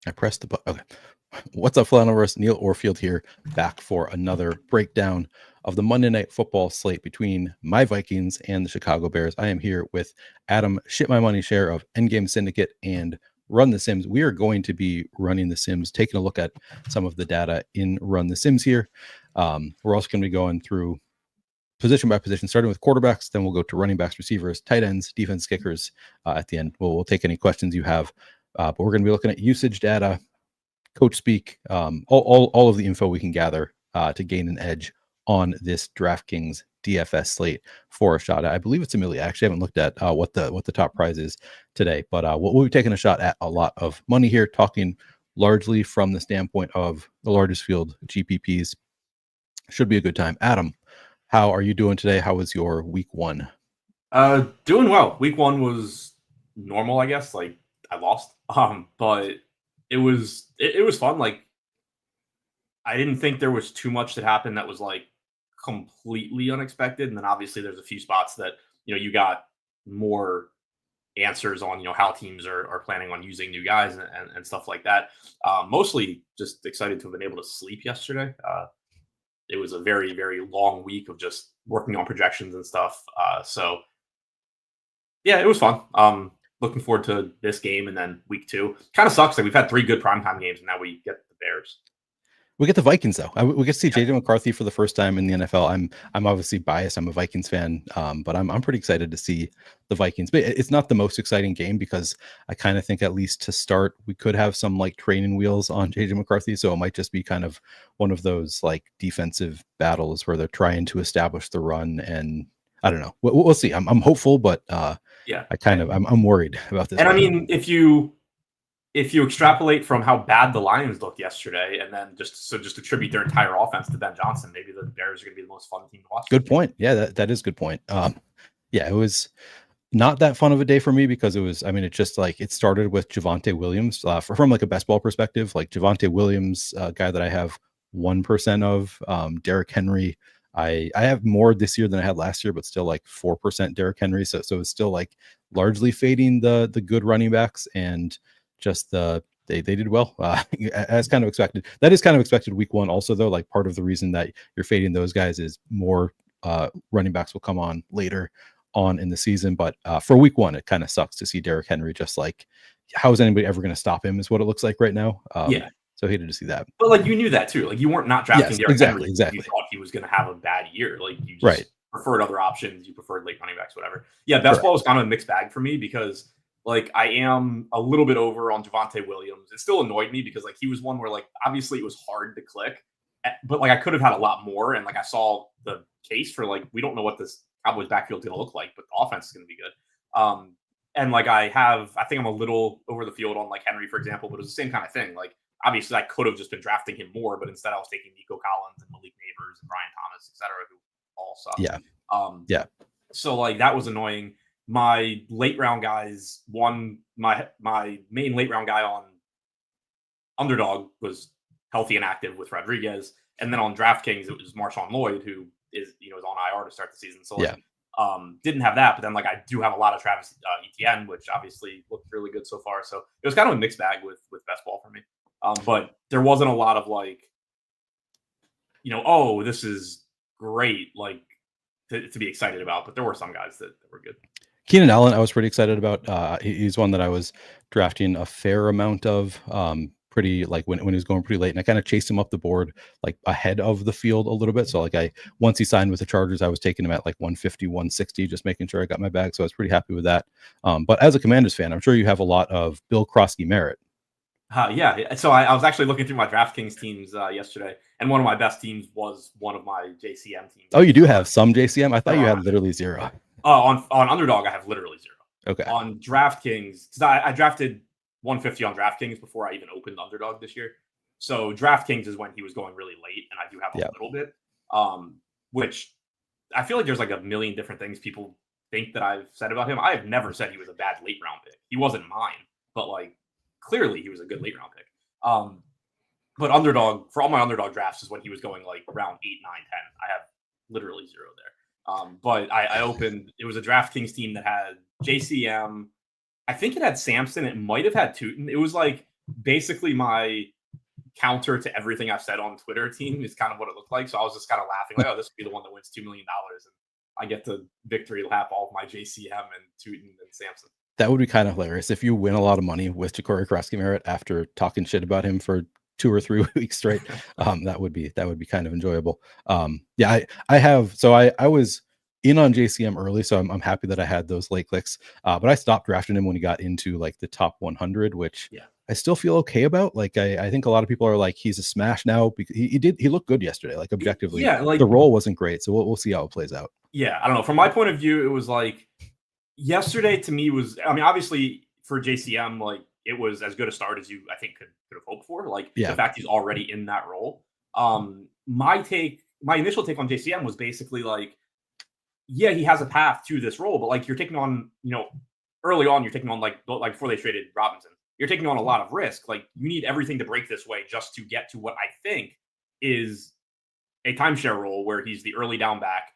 I pressed the button. Okay. What's up, Flannelverse? Neil Orfield here, back for another breakdown of the Monday Night Football slate between my Vikings and the Chicago Bears. I am here with Adam ShipMyMoney, Scherer of Endgame Syndicate and Run the Sims. We are going to be running the Sims, taking a look at some of the data in Run the Sims here. We're also going to be going through position by position, starting with quarterbacks. Then we'll go to running backs, receivers, tight ends, defense kickers. At the end, we'll take any questions you have. But we're going to be looking at usage data, coach speak, all of the info we can gather to gain an edge on this DraftKings DFS slate for a shot. I believe it's $1 million. I actually haven't looked at what the top prize is today, but we'll be taking a shot at a lot of money here, talking largely from the standpoint of the largest field GPPs. Should be a good time. Adam, how are you doing today? How was your week one? Doing well. Week one was normal, I guess. Like I lost, but it was fun. Like I didn't think there was too much that happened that was like completely unexpected. And then obviously there's a few spots that, you got more answers on, how teams are planning on using new guys and stuff like that. Mostly just excited to have been able to sleep yesterday. It was a very, very long week of just working on projections and stuff. So yeah, it was fun. Looking forward to this game and then week two. Kind of sucks that we've had 3 good primetime games and now we get the Bears. We get the Vikings though. We get to see JJ McCarthy for the first time in the NFL. I'm obviously biased. I'm a Vikings fan, but I'm pretty excited to see the Vikings. But it's not the most exciting game because I kind of think at least to start we could have some like training wheels on JJ McCarthy. So it might just be kind of one of those like defensive battles where they're trying to establish the run. And I don't know. We'll see. I'm hopeful, but yeah, I'm worried about this. And game. I mean, if you extrapolate from how bad the Lions looked yesterday, and then just attribute their entire offense to Ben Johnson, maybe the Bears are going to be the most fun team to watch. Good point. Yeah, that is a good point. Yeah, it was not that fun of a day for me because it just like it started with Javonte Williams from like a best ball perspective, like Javonte Williams, guy that I have 1% of, Derrick Henry. I have more this year than I had last year, but still like 4% Derrick Henry. So it's still like largely fading the good running backs and just they did well as kind of expected. That is kind of expected week one also though. Like part of the reason that you're fading those guys is more running backs will come on later on in the season. But for week one, it kind of sucks to see Derrick Henry just like, how is anybody ever going to stop him is what it looks like right now. Yeah. So I hated to see that. But like you knew that too. Like you weren't not drafting Derrick Henry. Exactly. You thought he was going to have a bad year. Like you just preferred other options. You preferred late running backs, whatever. Yeah, best ball was kind of a mixed bag for me because like I am a little bit over on Javonte Williams. It still annoyed me because like he was one where like obviously it was hard to click, but like I could have had a lot more. And like I saw the case for like we don't know what this Cowboys backfield is going to look like, but the offense is going to be good. And like I think I'm a little over the field on like Henry, for example, but it was the same kind of thing. Like obviously I could have just been drafting him more, but instead I was taking Nico Collins and Malik Neighbors and Brian Thomas, et cetera, who all suck. Yeah. So like that was annoying. My late round guys, my main late round guy on Underdog was healthy and active with Rodriguez. And then on DraftKings, it was Marshawn Lloyd, who is on IR to start the season. So didn't have that. But then like I do have a lot of Travis Etienne, which obviously looked really good so far. So it was kind of a mixed bag with best ball for me. But there wasn't a lot of like, oh, this is great, like to be excited about. But there were some guys that were good. Keenan Allen, I was pretty excited about. He's one that I was drafting a fair amount of, pretty like when he was going pretty late, and I kind of chased him up the board like ahead of the field a little bit. So like once he signed with the Chargers, I was taking him at like 150, 160, just making sure I got my bag. So I was pretty happy with that. But as a Commanders fan, I'm sure you have a lot of Bill Krosky merit. Yeah. So I was actually looking through my DraftKings teams yesterday, and one of my best teams was one of my JCM teams. Oh, you do have some JCM? I thought you had literally zero. On Underdog, I have literally zero. Okay. On DraftKings, because I drafted 150 on DraftKings before I even opened Underdog this year. So DraftKings is when he was going really late, and I do have a little bit, which I feel like there's like a million different things people think that I've said about him. I have never said he was a bad late round pick. He wasn't mine, but like clearly he was a good late round pick. But Underdog, for all my Underdog drafts, is when he was going like round 8, 9, 10. I have literally zero there. But I opened, it was a DraftKings team that had JCM. I think it had Sampson. It might have had Tootin. It was like basically my counter to everything I've said on Twitter team is kind of what it looked like. So I was just kind of laughing, like, oh, this would be the one that wins $2 million. And I get to victory lap all of my JCM and Tootin and Samson. That would be kind of hilarious if you win a lot of money with Ja'Cory Krosky-Merritt after talking shit about him for 2 or 3 weeks straight. That would be kind of enjoyable. Yeah, I was in on JCM early, so I'm happy that I had those late clicks. But I stopped drafting him when he got into like the top 100, which I still feel okay about. Like I think a lot of people are like, he's a smash now because he looked good yesterday. Like objectively, the role wasn't great, so we'll see how it plays out. Yeah, I don't know. From my point of view, it was like yesterday to me was, I mean, obviously for JCM, like it was as good a start as you, I think, could have hoped for. Like the fact he's already in that role. My initial take on JCM was basically like, yeah, he has a path to this role, but like you're taking on, early on, you're taking on like before they traded Robinson, you're taking on a lot of risk. Like you need everything to break this way just to get to what I think is a timeshare role where he's the early down back,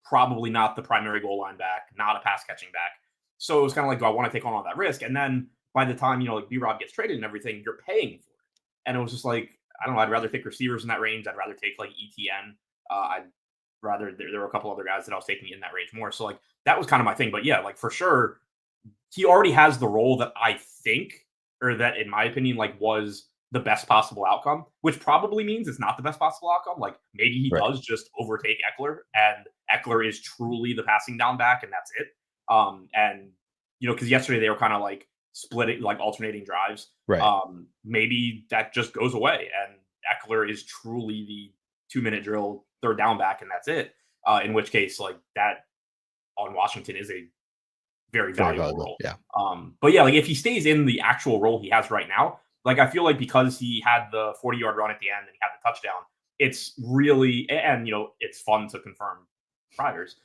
probably not the primary goal line back, not a pass catching back. So it was kind of like, do I want to take on all that risk? And then by the time, like B-Rob gets traded and everything, you're paying for it. And it was just like, I don't know, I'd rather take receivers in that range. I'd rather take like ETN. There were a couple other guys that I was taking in that range more. So like that was kind of my thing. But yeah, like for sure, he already has the role that I think, or that in my opinion, like was the best possible outcome, which probably means it's not the best possible outcome. Like maybe he does just overtake Eckler, and Eckler is truly the passing down back, and that's it. And because yesterday they were kind of like splitting, like alternating drives. Right. Maybe that just goes away, and Eckler is truly the 2-minute drill third down back, and that's it. In which case, like that on Washington is a very valuable role. Yeah. But yeah, like if he stays in the actual role he has right now, like I feel like because he had the 40-yard run at the end and he had the touchdown, it's really, and it's fun to confirm priors.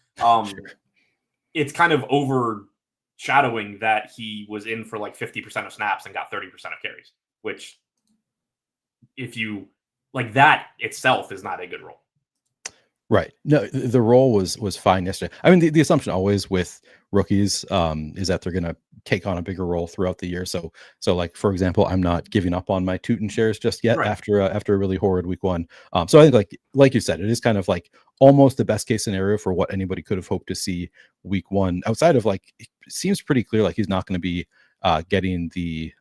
It's kind of overshadowing that he was in for like 50% of snaps and got 30% of carries, which if you like that itself is not a good role. Right. No, the role was fine yesterday. I mean, the assumption always with rookies is that they're going to take on a bigger role throughout the year. So like, for example, I'm not giving up on my Tootin shares just yet after a really horrid week one. So I think like you said, it is kind of like almost the best case scenario for what anybody could have hoped to see week one, outside of like, it seems pretty clear like he's not going to be getting the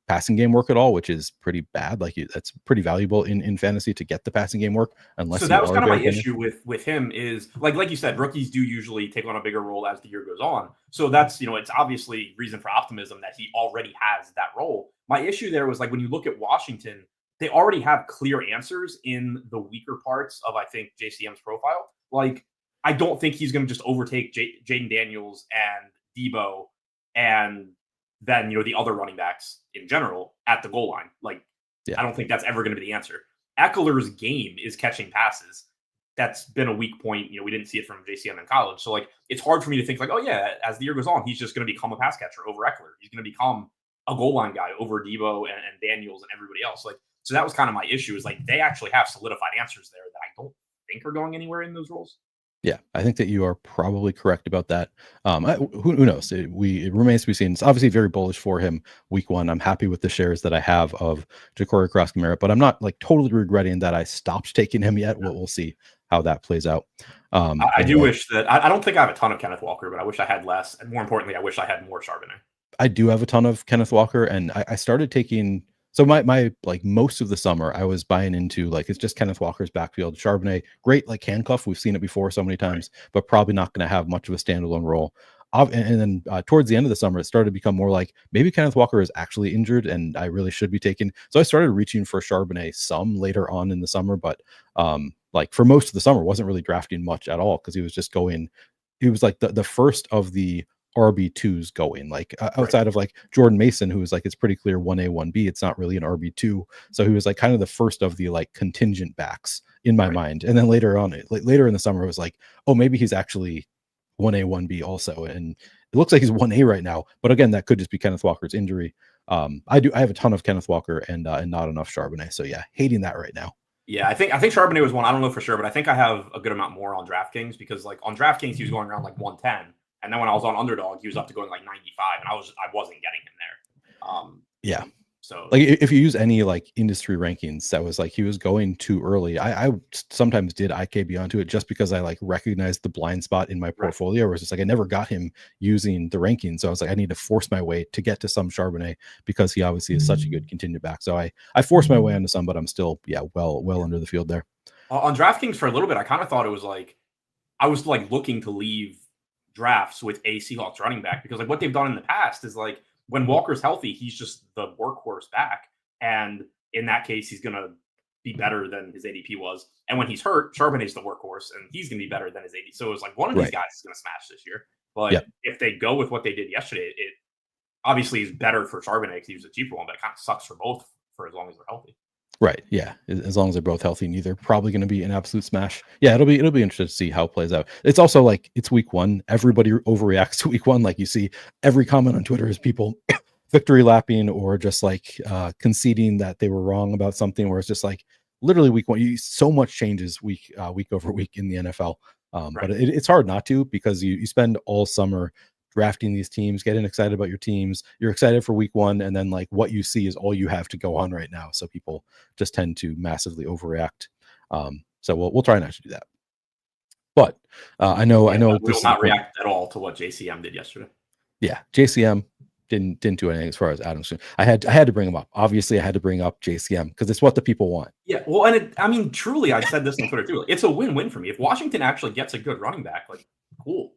passing game work at all, which is pretty bad. Like that's pretty valuable in fantasy to get the passing game work. Unless so that was kind of my issue with him is like you said, rookies do usually take on a bigger role as the year goes on. So that's it's obviously reason for optimism that he already has that role. My issue there was like when you look at Washington, they already have clear answers in the weaker parts of I think JCM's profile. Like I don't think he's going to just overtake Jaden Daniels and Debo and then the other running backs in general at the goal line. Like I don't think that's ever going to be the answer. Eckler's game is catching passes. That's been a weak point. We didn't see it from JCM in college. So like it's hard for me to think like, oh yeah, as the year goes on, he's just going to become a pass catcher over Eckler. He's going to become a goal line guy over Debo and Daniels and everybody else. Like so that was kind of my issue is like they actually have solidified answers there that I don't think are going anywhere in those roles. Yeah, I think that you are probably correct about that. Who knows? It remains to be seen. It's obviously very bullish for him week one. I'm happy with the shares that I have of Ja'Cory Krosky-Merritt, but I'm not like totally regretting that I stopped taking him yet. We'll see how that plays out. I do wish that I don't think I have a ton of Kenneth Walker, but I wish I had less. And more importantly, I wish I had more Charbonnet. I do have a ton of Kenneth Walker, and I started taking. So my like most of the summer, I was buying into like it's just Kenneth Walker's backfield. Charbonnet, great like handcuff. We've seen it before so many times, but probably not going to have much of a standalone role. And then towards the end of the summer, it started to become more like maybe Kenneth Walker is actually injured, and I really should be taking. So I started reaching for Charbonnet some later on in the summer, but like for most of the summer, wasn't really drafting much at all because he was just going. He was like the first of the RB2s going, like outside of like Jordan Mason, who was like, it's pretty clear 1A, 1B. It's not really an RB2. So he was like kind of the first of the like contingent backs in my mind. And then later on, like later in the summer, it was like, oh, maybe he's actually 1A, 1B also. And it looks like he's 1A right now. But again, that could just be Kenneth Walker's injury. I have a ton of Kenneth Walker and not enough Charbonnet. So yeah, hating that right now. Yeah, I think Charbonnet was one. I don't know for sure, but I think I have a good amount more on DraftKings because like on DraftKings, he was going around like 110. And then when I was on Underdog, he was up to going like 95, and I wasn't getting him there. Yeah. So Like if you use any like industry rankings, that was like he was going too early. I sometimes did IKB onto it just because I like recognized the blind spot in my portfolio, where it's just like I never got him using the rankings. So I was like, I need to force my way to get to some Charbonnet because he obviously is such a good continued back. So I forced my way onto some, but I'm still well under the field there. On DraftKings for a little bit, I kind of thought it was like I was like looking to leave drafts with a Seahawks running back because like what they've done in the past is like when Walker's healthy, he's just the workhorse back. And in that case, he's going to be better than his ADP was. And when he's hurt, Charbonnet's the workhorse and he's going to be better than his ADP. So it was like one of these guys is going to smash this year. But if they go with what they did yesterday, it obviously is better for Charbonnet because he was a cheaper one, but it kind of sucks for both for as long as they're healthy. Right. Yeah. As long as they're both healthy, neither probably going to be an absolute smash. Yeah. It'll be interesting to see how it plays out. It's also like it's week one. Everybody overreacts to week one. Like you see every comment on Twitter is people victory lapping or just like conceding that they were wrong about something, where it's just like literally week one, so much changes week over week in the NFL. But it's hard not to, because you spend all summer drafting these teams, getting excited about your teams. You're excited for week one, and then like what you see is all you have to go on right now. So people just tend to massively overreact. So we'll try not to do that. But I know we will not react at all to what JCM did yesterday. Yeah, JCM didn't do anything as far as Adams. I had to bring him up. Obviously, I had to bring up JCM because it's what the people want. Yeah, well, and I mean, truly, I said this on Twitter too. It's a win-win for me. If Washington actually gets a good running back, like cool.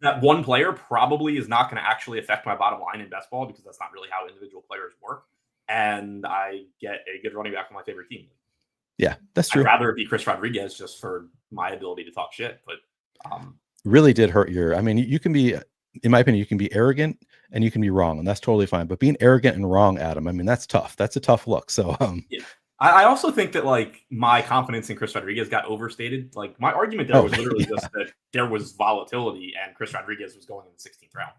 That one player probably is not going to actually affect my bottom line in best ball because that's not really how individual players work. And I get a good running back on my favorite team. Yeah, that's true. I'd rather it be Chris Rodriguez just for my ability to talk shit, but really did hurt I mean, you can be, in my opinion, you can be arrogant and you can be wrong, and that's totally fine. But being arrogant and wrong, Adam, I mean, that's tough. That's a tough look. So yeah. I also think that like my confidence in Chris Rodriguez got overstated. Like my argument there was literally just that there was volatility and Chris Rodriguez was going in the 16th round.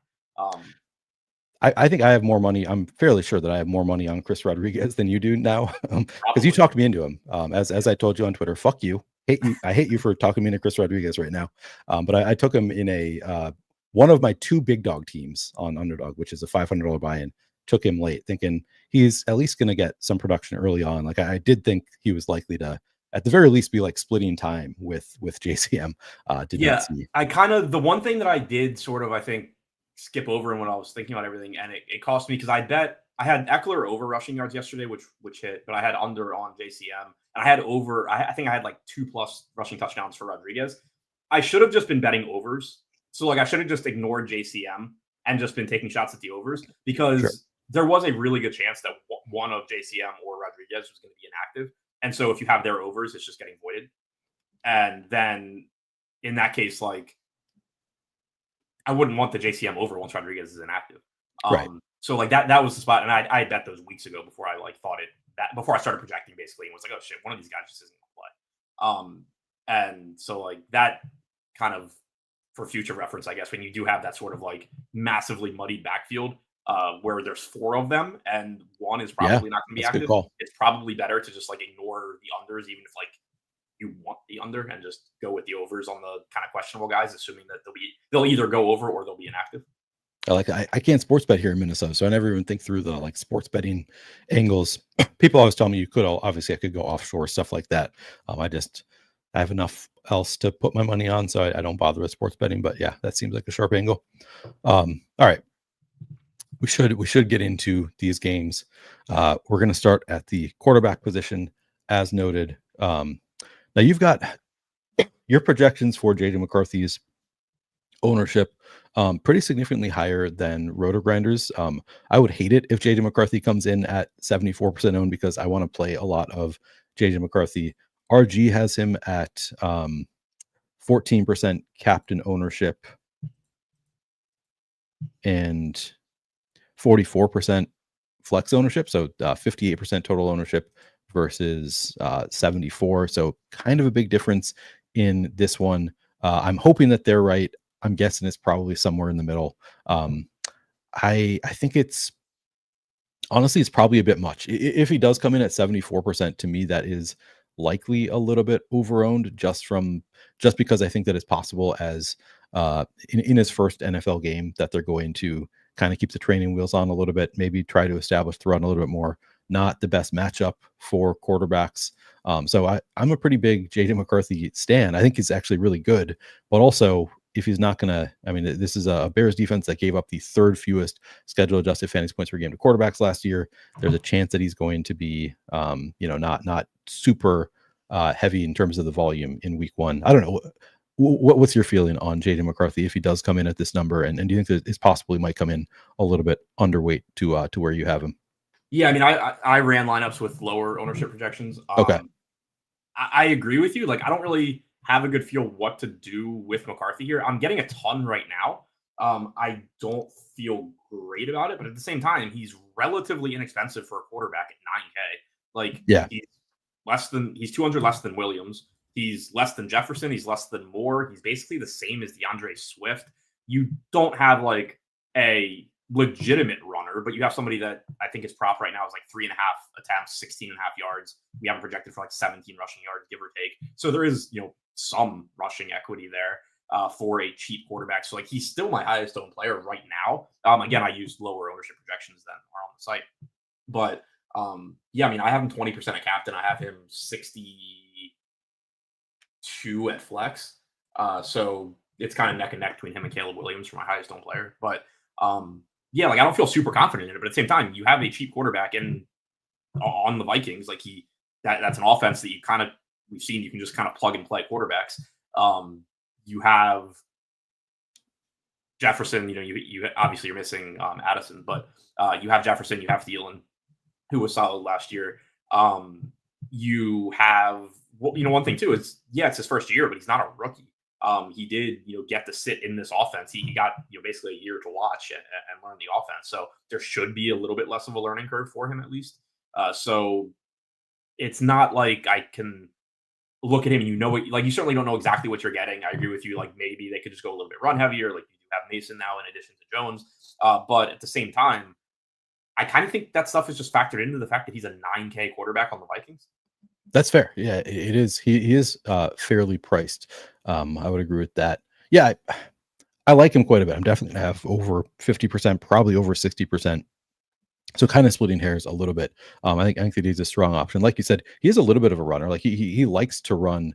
I think I have more money. I'm fairly sure that I have more money on Chris Rodriguez than you do now, because you talked me into him. As I told you on Twitter, fuck you. I hate you for talking me into Chris Rodriguez right now. But I took him in a one of my two big dog teams on Underdog, which is a $500 buy-in. Took him late, thinking he's at least going to get some production early on. Like I did think he was likely to, at the very least, be like splitting time with JCM. I kind of, the one thing that I did sort of, I think, skip over and when I was thinking about everything, and it cost me because I had Eckler over rushing yards yesterday, which hit, but I had under on JCM, and I had over. I think I had like 2+ rushing touchdowns for Rodriguez. I should have just been betting overs. So like I should have just ignored JCM and just been taking shots at the overs, because there was a really good chance that one of JCM or Rodriguez was going to be inactive. And so if you have their overs, it's just getting voided. And then in that case, like I wouldn't want the JCM over once Rodriguez is inactive. So like that was the spot. And I bet those weeks ago before I like thought it, that before I started projecting basically, and was like, oh shit, one of these guys just isn't going to play. And so like that kind of, for future reference, I guess, when you do have that sort of like massively muddied backfield where there's 4 of them and one is probably not going to be active, it's probably better to just like ignore the unders, even if like you want the under, and just go with the overs on the kind of questionable guys, assuming that they'll either go over or they'll be inactive. I can't sports bet here in Minnesota, so I never even think through the like sports betting angles. People always tell me I could go offshore, stuff like that. I have enough else to put my money on, so I don't bother with sports betting. But yeah, that seems like a sharp angle. All right, we should get into these games. We're going to start at the quarterback position, as noted. Now you've got your projections for JJ McCarthy's ownership pretty significantly higher than Roto-Grinders. I would hate it if JJ McCarthy comes in at 74% owned, because I want to play a lot of JJ McCarthy. RG has him at 14% captain ownership and 44% flex ownership. So 58% total ownership versus 74. So kind of a big difference in this one. I'm hoping that they're right. I'm guessing it's probably somewhere in the middle. I think it's probably a bit much. If he does come in at 74%, to me, that is likely a little bit overowned, just because I think that it's possible as in his first NFL game that they're going to kind of keep the training wheels on a little bit, maybe try to establish the run a little bit more. Not the best matchup for quarterbacks. So I'm a pretty big JJ McCarthy stan. I think he's actually really good, but also if he's not going to, I mean, this is a Bears defense that gave up the third fewest schedule adjusted fantasy points per game to quarterbacks last year. There's a chance that he's going to be, not super heavy in terms of the volume in week one. I don't know. What's your feeling on JJ McCarthy if he does come in at this number, and do you think that it's possible he might come in a little bit underweight to where you have him? Yeah, I mean, I ran lineups with lower ownership projections. Okay. I agree with you. Like, I don't really have a good feel what to do with McCarthy here. I'm getting a ton right now. I don't feel great about it, but at the same time, he's relatively inexpensive for a quarterback at 9K. Like, Yeah. he's 200 less than Williams. He's less than Jefferson. He's less than Moore. He's basically the same as DeAndre Swift. You don't have like a legitimate runner, but you have somebody that I think his prop right now is like 3.5 attempts, 16.5 yards. We haven't projected for like 17 rushing yards, give or take. So there is, some rushing equity there for a cheap quarterback. So like he's still my highest owned player right now. Again, I used lower ownership projections than are on the site, but yeah, I mean, I have him 20% at captain. I have him 62 at flex. So it's kind of neck and neck between him and Caleb Williams for my highest owned player. But yeah, like I don't feel super confident in it, but at the same time, you have a cheap quarterback on the Vikings. Like that's an offense that we've seen you can just kind of plug and play quarterbacks. You have Jefferson, you obviously you're missing Addison, but you have Jefferson, you have Thielen, who was solid last year. You have one thing too is it's his first year, but he's not a rookie. He did, get to sit in this offense. He got, basically a year to watch and learn the offense. So there should be a little bit less of a learning curve for him at least. So it's not like I can look at him and you certainly don't know exactly what you're getting. I agree with you. Like maybe they could just go a little bit run heavier. Like you have Mason now in addition to Jones. But at the same time, I kind of think that stuff is just factored into the fact that he's a 9K quarterback on the Vikings. That's fair. Yeah, it is. He is fairly priced. I would agree with that. Yeah, I like him quite a bit. I'm definitely gonna have over 50%, probably over 60%. So kind of splitting hairs a little bit. I think that he's a strong option. Like you said, he is a little bit of a runner. Like he likes to run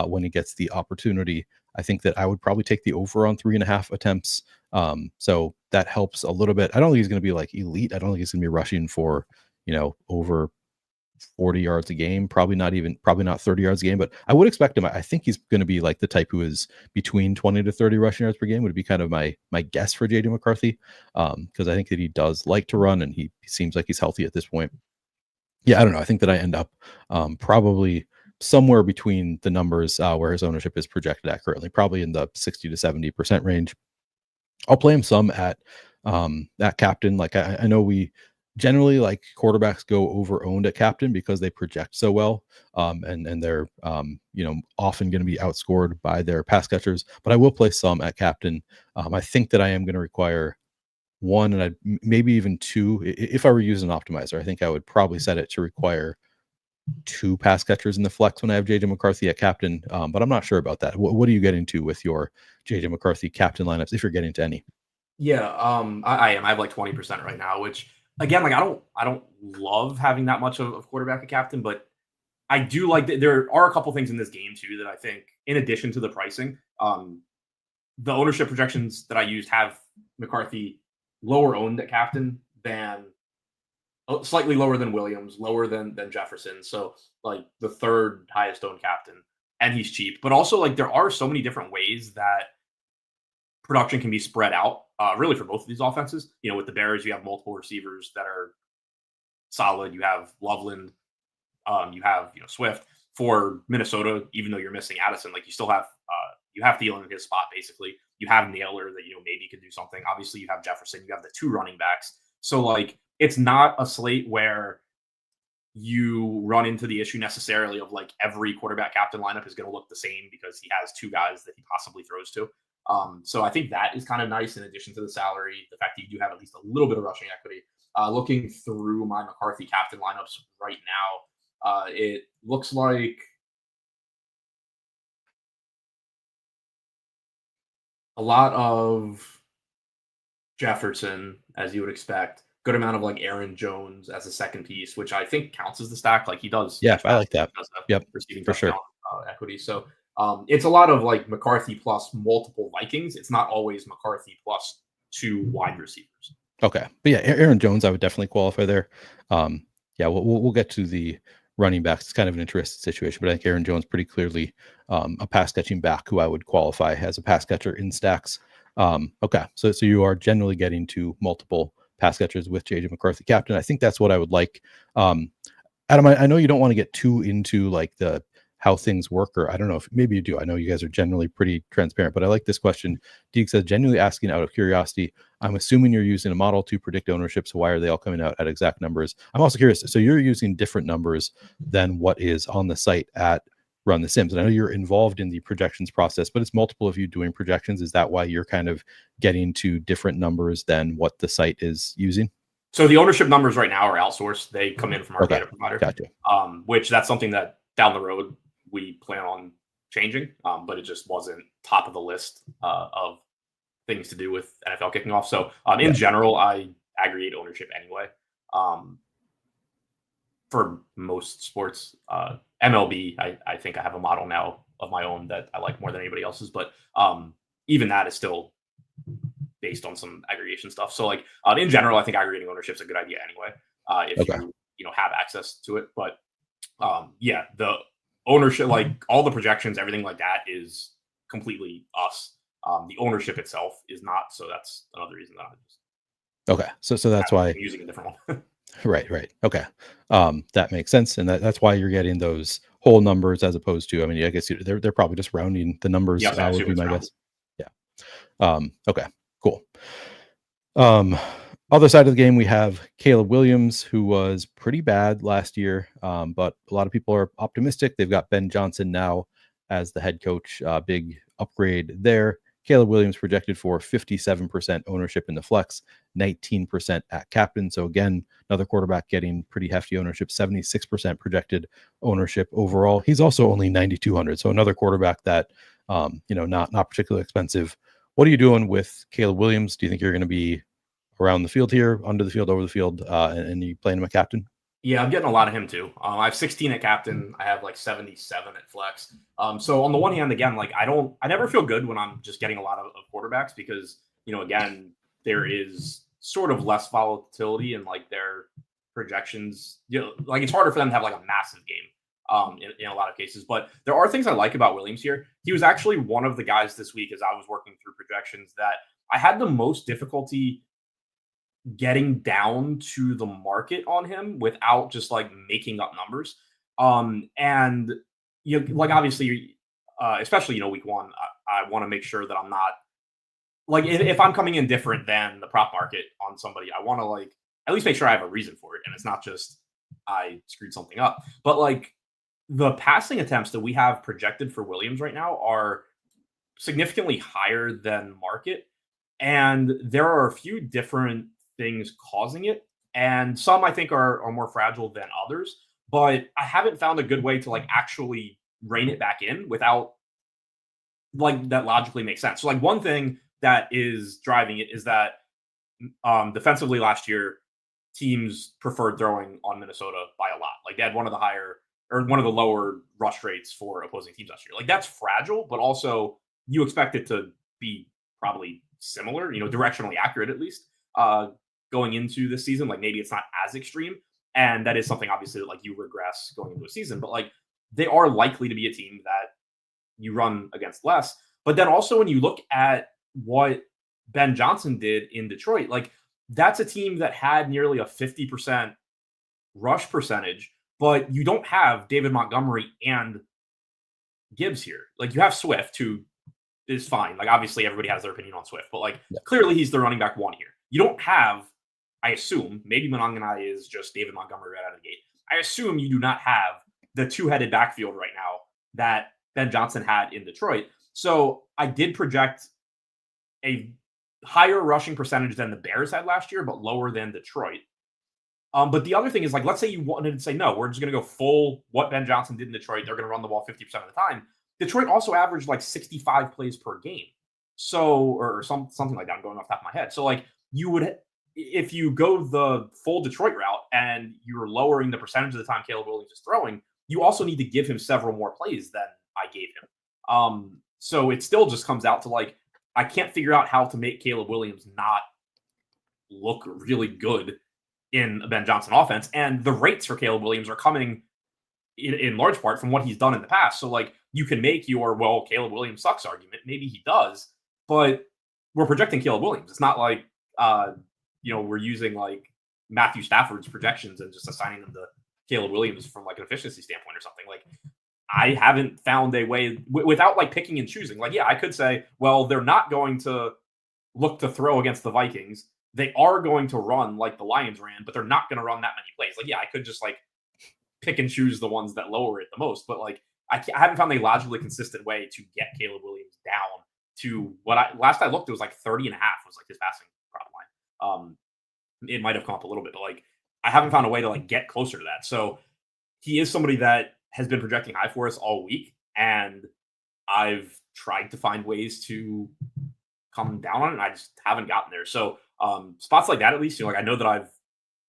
when he gets the opportunity. I think that I would probably take the over on 3.5 attempts. So that helps a little bit. I don't think he's going to be like elite. I don't think he's going to be rushing for, over 40 yards a game, probably not 30 yards a game, but I would expect him. I think he's going to be like the type who is between 20 to 30 rushing yards per game would be kind of my guess for JD McCarthy. Because I think that he does like to run and he seems like he's healthy at this point. Yeah, I don't know. I think that I end up probably somewhere between the numbers where his ownership is projected at currently, probably in the 60 to 70% range. I'll play him some at captain. Like I know we generally like quarterbacks go over owned at captain because they project so well, and they're often going to be outscored by their pass catchers. But I will play some at captain. I think that I am going to require one and maybe even two if I were using an optimizer. I think I would probably set it to require 2 pass catchers in the flex when I have JJ McCarthy at captain, but I'm not sure about that. What are you getting to with your JJ McCarthy captain lineups if you're getting to any? Yeah, I am. I have like 20% right now, which again, like I don't love having that much of quarterback a captain, but I do like that there are a couple things in this game too that I think, in addition to the pricing, the ownership projections that I used have McCarthy lower owned at captain than slightly lower than Williams, lower than Jefferson. So like the third highest owned captain, and he's cheap. But also like there are so many different ways that production can be spread out, really for both of these offenses. With the Bears, you have multiple receivers that are solid. You have Loveland, you have Swift. For Minnesota, even though you're missing Addison, like you still have Thielen in his spot basically. You have Naylor that maybe could do something. Obviously, you have Jefferson. You have the 2 running backs. So like it's not a slate where you run into the issue necessarily of like every quarterback captain lineup is going to look the same because he has 2 guys that he possibly throws to. So I think that is kind of nice in addition to the salary, the fact that you do have at least a little bit of rushing equity. Looking through my McCarthy captain lineups right now, it looks like a lot of Jefferson, as you would expect. Good amount of like Aaron Jones as a second piece, which I think counts as the stack. Like he does. Yeah, I like that. He does have Yep, receiving for touchdown sure. equity. So it's a lot of like McCarthy plus multiple Vikings. It's not always McCarthy plus 2 wide receivers. Okay, but yeah, Aaron Jones, I would definitely qualify there. Yeah, we'll get to the running backs. It's kind of an interesting situation, but I think Aaron Jones pretty clearly a pass catching back who I would qualify as a pass catcher in stacks. Okay, so you are generally getting to multiple pass catchers with JJ McCarthy captain. I think that's what I would like. Adam, I know you don't want to get too into like the how things work, or I don't know if maybe you do. I know you guys are generally pretty transparent, but I like this question. Deek says, genuinely asking out of curiosity, I'm assuming you're using a model to predict ownership. So why are they all coming out at exact numbers? I'm also curious. So you're using different numbers than what is on the site at Run the Sims. And I know you're involved in the projections process, but it's multiple of you doing projections. Is that why you're kind of getting to different numbers than what the site is using? So the ownership numbers right now are outsourced. They come in from our data provider. Gotcha. Which that's something that down the road we plan on changing, but it just wasn't top of the list of things to do with NFL kicking off. So in general, I aggregate ownership anyway. For most sports, MLB, I think I have a model now of my own that I like more than anybody else's, but even that is still based on some aggregation stuff. So like in general, I think aggregating ownership is a good idea anyway, if you have access to it. But yeah, the ownership, like all the projections, everything like that is completely us. The ownership itself is not. So that's another reason that I just So that's why I'm using a different one. Right. Okay. That makes sense. And that's why you're getting those whole numbers as opposed to, I mean, I guess they're probably just rounding the numbers, Yes, would be my rounded. guess. Yeah. Okay, cool. Other side of the game, we have Caleb Williams, who was pretty bad last year. But a lot of people are optimistic. They've got Ben Johnson now as the head coach. Big upgrade there. Caleb Williams projected for 57% ownership in the flex, 19% at captain. So again, another quarterback getting pretty hefty ownership, 76% projected ownership overall. He's also only 9,200. So another quarterback that, not particularly expensive. What are you doing with Caleb Williams? Do you think you're going to be around the field here, under the field, over the field, and you playing him a captain? Yeah, I'm getting a lot of him too. I have 16 at captain. I have like 77 at flex. So on the one hand, again, like I never feel good when I'm just getting a lot of quarterbacks because, again, there is sort of less volatility in like their projections. Like it's harder for them to have like a massive game in a lot of cases. But there are things I like about Williams here. He was actually one of the guys this week as I was working through projections that I had the most difficulty getting down to the market on him without just like making up numbers. And like obviously, especially week one, I want to make sure that I'm not like if I'm coming in different than the prop market on somebody, I want to like at least make sure I have a reason for it, and it's not just I screwed something up. But like the passing attempts that we have projected for Williams right now are significantly higher than market, and there are a few different things causing it, and some I think are more fragile than others, but I haven't found a good way to like actually rein it back in without like that logically makes sense. So like one thing that is driving it is that defensively last year teams preferred throwing on Minnesota by a lot. Like they had one of the higher or one of the lower rush rates for opposing teams last year. Like that's fragile, but also you expect it to be probably similar, directionally accurate at least. Going into this season, like maybe it's not as extreme, and that is something obviously that like you regress going into a season, but like they are likely to be a team that you run against less. But then also when you look at what Ben Johnson did in Detroit, like that's a team that had nearly a 50% rush percentage, but you don't have David Montgomery and Gibbs here. Like you have Swift, who is fine. Like obviously everybody has their opinion on Swift, but like clearly he's the running back one here. You don't have, I assume, maybe Monanganai is just David Montgomery right out of the gate. I assume you do not have the two-headed backfield right now that Ben Johnson had in Detroit. So I did project a higher rushing percentage than the Bears had last year, but lower than Detroit. But the other thing is, like, let's say you wanted to say, no, we're just going to go full what Ben Johnson did in Detroit. They're going to run the ball 50% of the time. Detroit also averaged like 65 plays per game. So, or something like that. I'm going off the top of my head. So like you would if you go the full Detroit route and you're lowering the percentage of the time Caleb Williams is throwing, you also need to give him several more plays than I gave him. So it still just comes out to like, I can't figure out how to make Caleb Williams not look really good in a Ben Johnson offense. And the rates for Caleb Williams are coming in large part from what he's done in the past. So like you can make your, well, Caleb Williams sucks argument. Maybe he does, but we're projecting Caleb Williams. It's not like, we're using like Matthew Stafford's projections and just assigning them to Caleb Williams from like an efficiency standpoint or something. Like I haven't found a way without like picking and choosing. Like, yeah, I could say, well, they're not going to look to throw against the Vikings. They are going to run like the Lions ran, but they're not going to run that many plays. Like, yeah, I could just like pick and choose the ones that lower it the most, but like I haven't found a logically consistent way to get Caleb Williams down to what last I looked, it was like 30 and a half was like his passing prop line. It might have come up a little bit, but like I haven't found a way to like get closer to that. So he is somebody that has been projecting high for us all week, and I've tried to find ways to come down on it, and I just haven't gotten there. So spots like that, at least, like I know that I've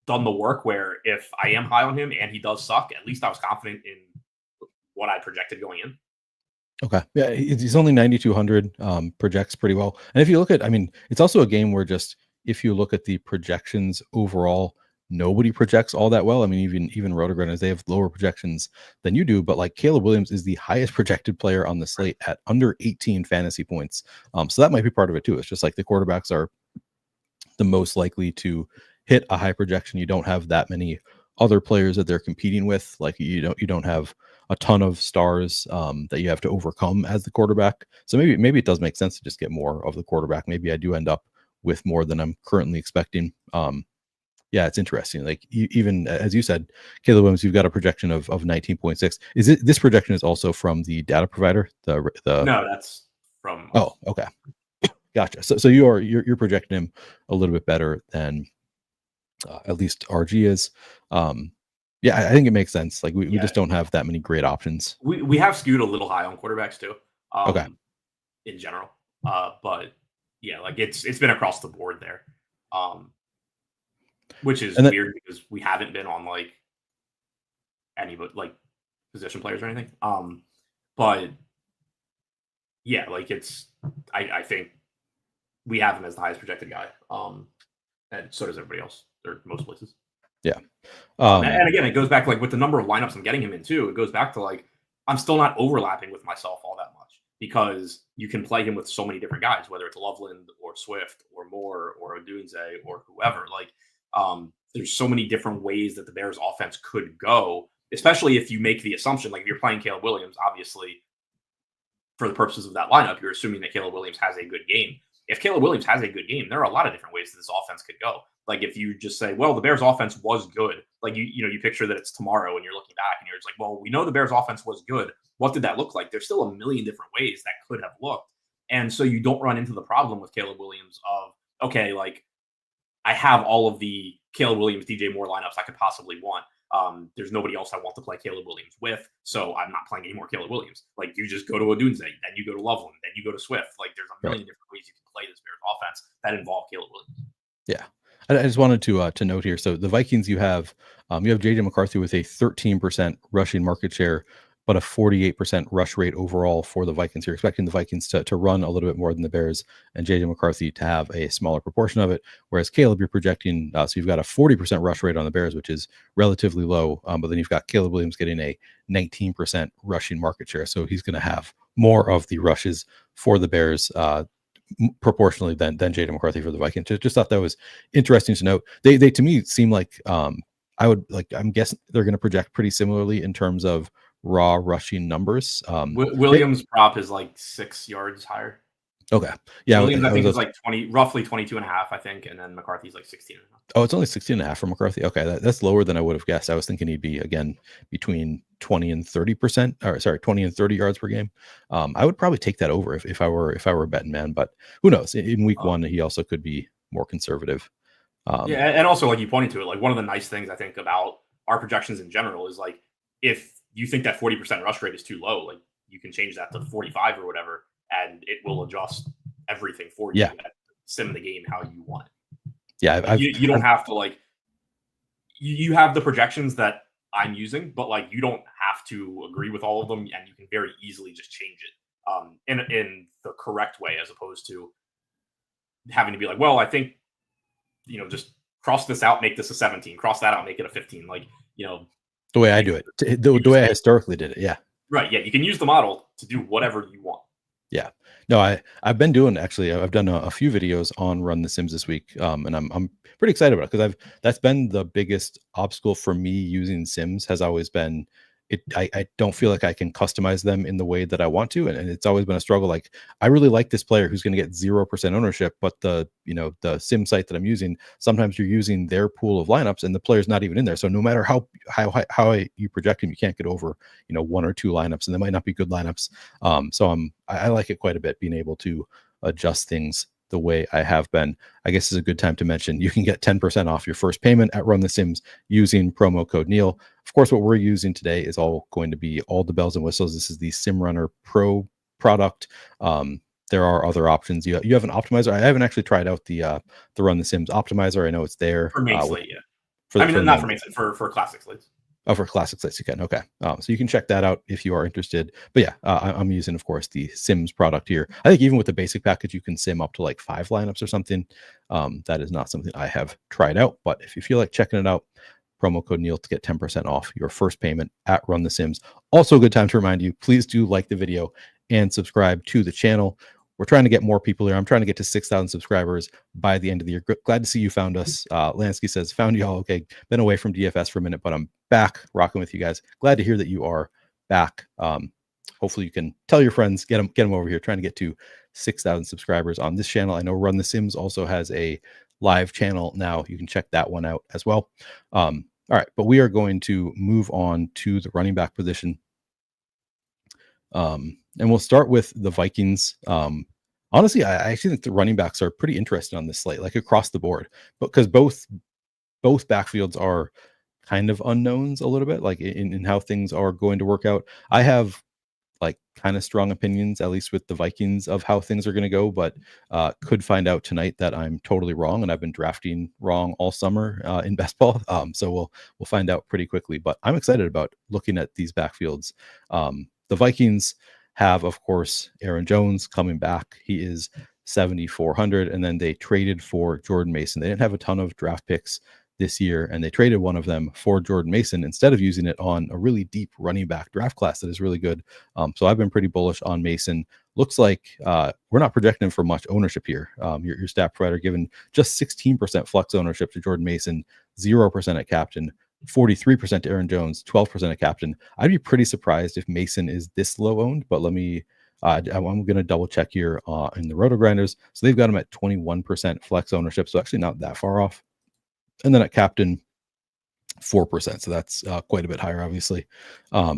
done the work where if I am high on him and he does suck, at least I was confident in what I projected going in. Okay. Yeah, he's only 9,200, projects pretty well. And if you look at, it's also a game where just if you look at the projections overall, nobody projects all that well. Even Rotogrunners, they have lower projections than you do, but like Caleb Williams is the highest projected player on the slate at under 18 fantasy points. So that might be part of it too. It's just like the quarterbacks are the most likely to hit a high projection. You don't have that many other players that they're competing with. Like you don't have a ton of stars that you have to overcome as the quarterback. So maybe it does make sense to just get more of the quarterback. Maybe I do end up with more than I'm currently expecting. Yeah, it's interesting. Like even as you said, Caleb Williams, you've got a projection of 19.6. Is it this projection is also from the data provider? The No, that's from. Oh, okay, gotcha. So you're projecting him a little bit better than at least RG is. Yeah, I think it makes sense. Like we just don't have that many great options. We have skewed a little high on quarterbacks too. Okay. In general, but yeah, like it's been across the board there. Which is weird because we haven't been on like any but like position players or anything. But yeah, like I think we have him as the highest projected guy. And so does everybody else or most places. Yeah. And again, it goes back like with the number of lineups I'm getting him into, it goes back to like I'm still not overlapping with myself all that much because you can play him with so many different guys, whether it's Loveland or Swift or Moore or Odunze or whoever. Like there's so many different ways that the Bears offense could go, especially if you make the assumption, like if you're playing Caleb Williams, obviously for the purposes of that lineup, you're assuming that Caleb Williams has a good game. If Caleb Williams has a good game, there are a lot of different ways that this offense could go. Like if you just say, well, the Bears offense was good. Like you picture that it's tomorrow and you're looking back and you're just like, well, we know the Bears offense was good. What did that look like? There's still a million different ways that could have looked. And so you don't run into the problem with Caleb Williams of, okay, like I have all of the Caleb Williams, DJ Moore lineups I could possibly want. There's nobody else I want to play Caleb Williams with, so I'm not playing any more Caleb Williams. Like you just go to Odunze, then you go to Loveland, then you go to Swift. Like there's a million different ways you can play this Bears offense that involve Caleb Williams. Yeah, I just wanted to note here. So the Vikings, you have JJ McCarthy with a 13% rushing market share, but a 48% rush rate overall for the Vikings. You're expecting the Vikings to run a little bit more than the Bears and JJ McCarthy to have a smaller proportion of it. Whereas Caleb, you're projecting, so you've got a 40% rush rate on the Bears, which is relatively low. But then you've got Caleb Williams getting a 19% rushing market share. So he's going to have more of the rushes for the Bears proportionally than JJ McCarthy for the Vikings. Just thought that was interesting to note. They to me seem like I'm guessing they're going to project pretty similarly in terms of raw rushing numbers. Williams' prop is like 6 yards higher. Okay. Yeah. Williams, I think, is like roughly 22 and a half, I think. And then McCarthy's like 16 and a half. Oh, it's only 16 and a half for McCarthy. Okay. That's lower than I would have guessed. I was thinking he'd be, again, between 20 and 30%, or sorry, 20 and 30 yards per game. I would probably take that over if I were a betting man, but who knows? In week one, he also could be more conservative. Yeah. And also, like you pointed to it, like one of the nice things I think about our projections in general is like, if you think that 40% rush rate is too low, like you can change that to 45 or whatever, and it will adjust everything for you at sim the game how you want it. Yeah, Like, you don't have to like you have the projections that I'm using, but like you don't have to agree with all of them, and you can very easily just change it in the correct way, as opposed to having to be like, well, I think just cross this out, make this a 17, cross that out, make it a 15. Like the way I do it, the way I historically did it. Yeah. Right. Yeah, you can use the model to do whatever you want. Yeah. No, I've been doing actually. I've done a few videos on Run the Sims this week, and I'm pretty excited about it because that's been the biggest obstacle for me using Sims has always been I don't feel like I can customize them in the way that I want to, and it's always been a struggle. Like I really like this player who's going to get 0% ownership, but the Sim site that I'm using, sometimes you're using their pool of lineups and the player's not even in there. So no matter how you project him, you can't get over one or two lineups, and they might not be good lineups. So I like it quite a bit, being able to adjust things the way I have been. I guess is a good time to mention you can get 10% off your first payment at Run the Sims using promo code Neil. Of course, what we're using today is all going to be all the bells and whistles. This is the SimRunner Pro product. There are other options. You have an optimizer. I haven't actually tried out the Run the Sims optimizer. I know it's there for main slate, yeah. Not for main slate, for classic slates. Oh, for classic sites you can. Okay. So you can check that out if you are interested. But yeah, I'm using, of course, the Sims product here. I think even with the basic package, you can sim up to like 5 lineups or something. That is not something I have tried out. But if you feel like checking it out, promo code Neil to get 10% off your first payment at Run the Sims. Also a good time to remind you, please do like the video and subscribe to the channel. We're trying to get more people here. I'm trying to get to 6,000 subscribers by the end of the year. Glad to see you found us. Lansky says, found y'all. Okay. Been away from DFS for a minute, but I'm back rocking with you guys. Glad to hear that you are back. Hopefully you can tell your friends, get them over here, trying to get to 6,000 subscribers on this channel. I know Run the Sims also has a live channel now. You can check that one out as well. All right. But we are going to move on to the running back position. And we'll start with the Vikings. Honestly, I actually think the running backs are pretty interesting on this slate, like across the board, because both backfields are kind of unknowns a little bit, like in how things are going to work out. I have like kind of strong opinions, at least with the Vikings, of how things are going to go, but could find out tonight that I'm totally wrong, and I've been drafting wrong all summer in best ball. So we'll find out pretty quickly. But I'm excited about looking at these backfields. The Vikings have, of course, Aaron Jones coming back. He is 7,400, and then they traded for Jordan Mason. They didn't have a ton of draft picks this year, and they traded one of them for Jordan Mason instead of using it on a really deep running back draft class that is really good. So I've been pretty bullish on Mason. Looks like we're not projecting him for much ownership here. Your stat provider given just 16% flex ownership to Jordan Mason, 0% at captain, 43% to Aaron Jones, 12% at captain. I'd be pretty surprised if Mason is this low owned, but let me I'm going to double check here in the Roto Grinders. So they've got him at 21% flex ownership, so actually not that far off. And then at captain, 4%. So that's quite a bit higher, obviously. How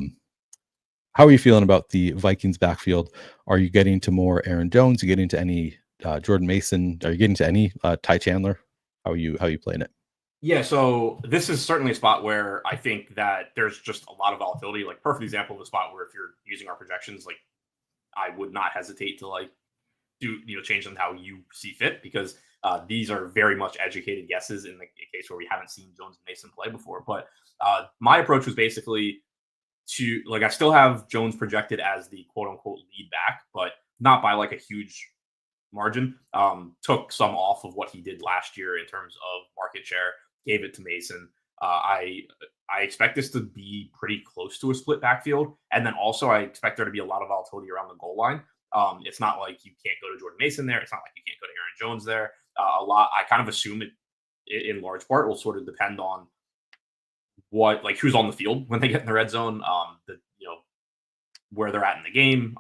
are you feeling about the Vikings backfield? Are you getting to more Aaron Jones? Are you getting to any Jordan Mason? Are you getting to any Ty Chandler? How are you playing it? Yeah, so this is certainly a spot where I think that there's just a lot of volatility. Like, perfect example of a spot where if you're using our projections, like I would not hesitate to like do change them how you see fit, because these are very much educated guesses in the case where we haven't seen Jones and Mason play before. But my approach was basically to like, I still have Jones projected as the quote unquote lead back, but not by like a huge margin. Took some off of what he did last year in terms of market share, gave it to Mason. I expect this to be pretty close to a split backfield. And then also I expect there to be a lot of volatility around the goal line. It's not like you can't go to Jordan Mason there. It's not like you can't go to Aaron Jones there. I kind of assume it in large part will sort of depend on what, like, who's on the field when they get in the red zone, where they're at in the game,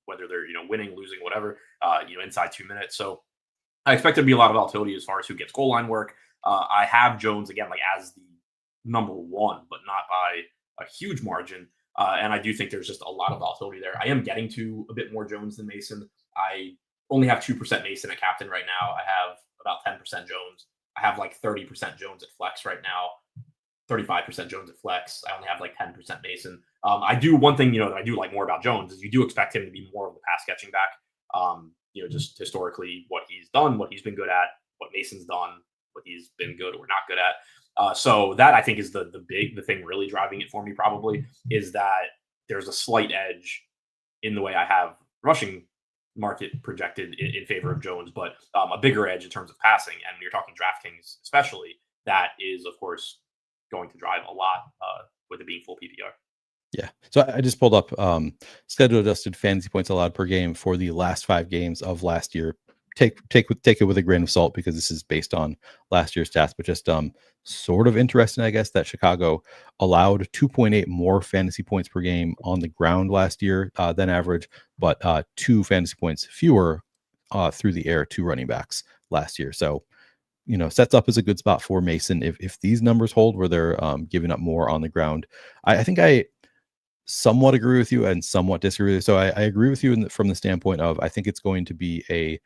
whether they're, winning, losing, whatever, inside 2 minutes. So I expect there to be a lot of volatility as far as who gets goal line work. I have Jones again, like as the number one, but not by a huge margin. And I do think there's just a lot of volatility there. I am getting to a bit more Jones than Mason. I only have 2% Mason at captain right now. I have about 10% Jones. I have like 30% Jones at flex right now, 35% Jones at flex. I only have like 10% Mason. I do one thing, that I do like more about Jones is you do expect him to be more of the pass catching back. Just historically what he's done, what he's been good at, what Mason's done, what he's been good or not good at. So that I think is the thing really driving it for me probably is that there's a slight edge in the way I have rushing market projected in favor of Jones, but a bigger edge in terms of passing. And when you're talking DraftKings, especially, that is of course going to drive a lot with it being full PPR. Yeah. So I just pulled up schedule adjusted fantasy points allowed per game for the last 5 games of last year. Take it with a grain of salt because this is based on last year's stats, but just sort of interesting, I guess, that Chicago allowed 2.8 more fantasy points per game on the ground last year than average, but 2 fantasy points fewer through the air to running backs last year. So, sets up as a good spot for Mason if these numbers hold where they're giving up more on the ground. I think I somewhat agree with you and somewhat disagree with you. So I agree with you from the standpoint of I think it's going to be a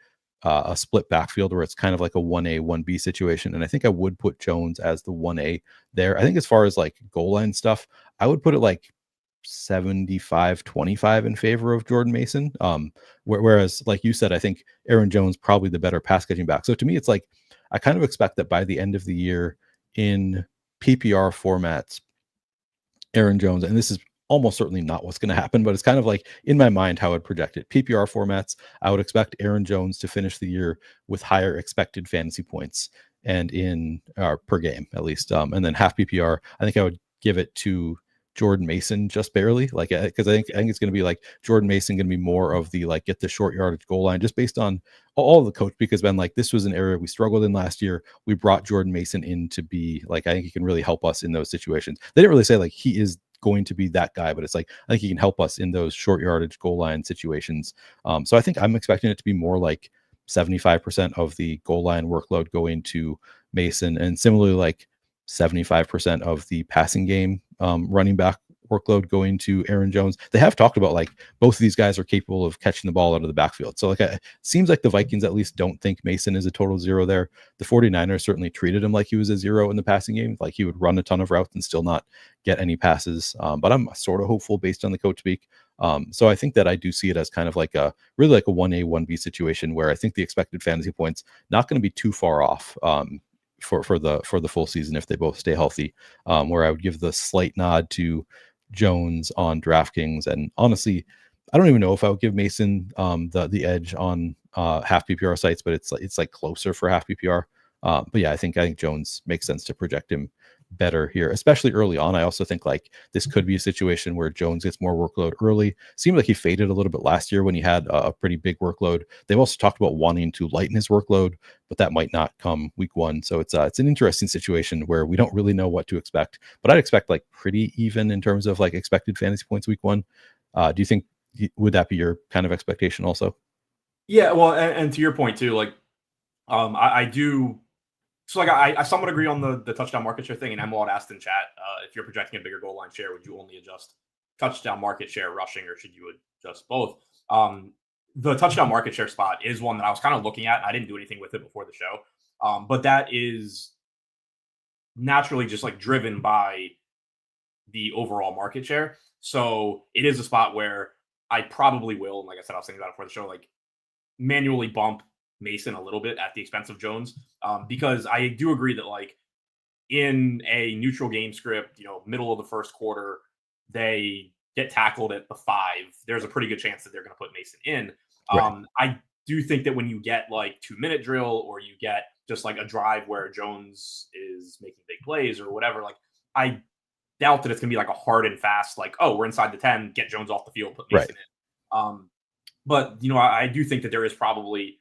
split backfield where it's kind of like a 1A, 1B situation. And I think I would put Jones as the 1A there. I think as far as like goal line stuff, I would put it like 75-25 in favor of Jordan Mason. Whereas, like you said, I think Aaron Jones probably the better pass catching back. So to me, it's like I kind of expect that by the end of the year in PPR formats, Aaron Jones, and this is almost certainly not what's going to happen, but it's kind of like in my mind how I'd project it. PPR formats, I would expect Aaron Jones to finish the year with higher expected fantasy points and in per game at least. And then half PPR, I think I would give it to Jordan Mason just barely, like because I think it's going to be like Jordan Mason going to be more of the like get the short yardage goal line just based on all of the coach, because Ben, like this was an area we struggled in last year. We brought Jordan Mason in to be like I think he can really help us in those situations. They didn't really say like he is going to be that guy, but it's like I think he can help us in those short yardage goal line situations. So I think I'm expecting it to be more like 75% of the goal line workload going to Mason, and similarly like 75% of the passing game running back workload going to Aaron Jones. They have talked about like both of these guys are capable of catching the ball out of the backfield. So like it seems like the Vikings at least don't think Mason is a total zero there. The 49ers certainly treated him like he was a zero in the passing game, like he would run a ton of routes and still not get any passes. But I'm sort of hopeful based on the coach speak. So I think that I do see it as kind of like a really like a 1A, 1B situation where I think the expected fantasy points not going to be too far off for the full season if they both stay healthy, where I would give the slight nod to Jones on DraftKings. And honestly, I don't even know if I would give Mason the edge on half PPR sites, but it's like closer for half PPR. But yeah, I think Jones makes sense to project him better here, especially early on. I also think like this could be a situation where Jones gets more workload early. Seemed like he faded a little bit last year when he had a pretty big workload. They've also talked about wanting to lighten his workload, but that might not come week 1. So it's an interesting situation where we don't really know what to expect, but I'd expect like pretty even in terms of like expected fantasy points week 1. Do you think would that be your kind of expectation also? Yeah, well, and to your point too, like I do. So like I somewhat agree on the touchdown market share thing, and Emwald asked in chat if you're projecting a bigger goal line share, would you only adjust touchdown market share rushing, or should you adjust both? The touchdown market share spot is one that I was kind of looking at. I didn't do anything with it before the show, but that is naturally just like driven by the overall market share. So it is a spot where I probably will, and like I said, I was thinking about it before the show, like manually bump Mason a little bit at the expense of Jones, because I do agree that like in a neutral game script, middle of the first quarter, they get tackled at the 5. There's a pretty good chance that they're going to put Mason in. Right. I do think that when you get like 2-minute drill, or you get just like a drive where Jones is making big plays or whatever, like I doubt that it's going to be like a hard and fast, like, oh, we're inside the 10, get Jones off the field, put Mason in. But I do think that there is probably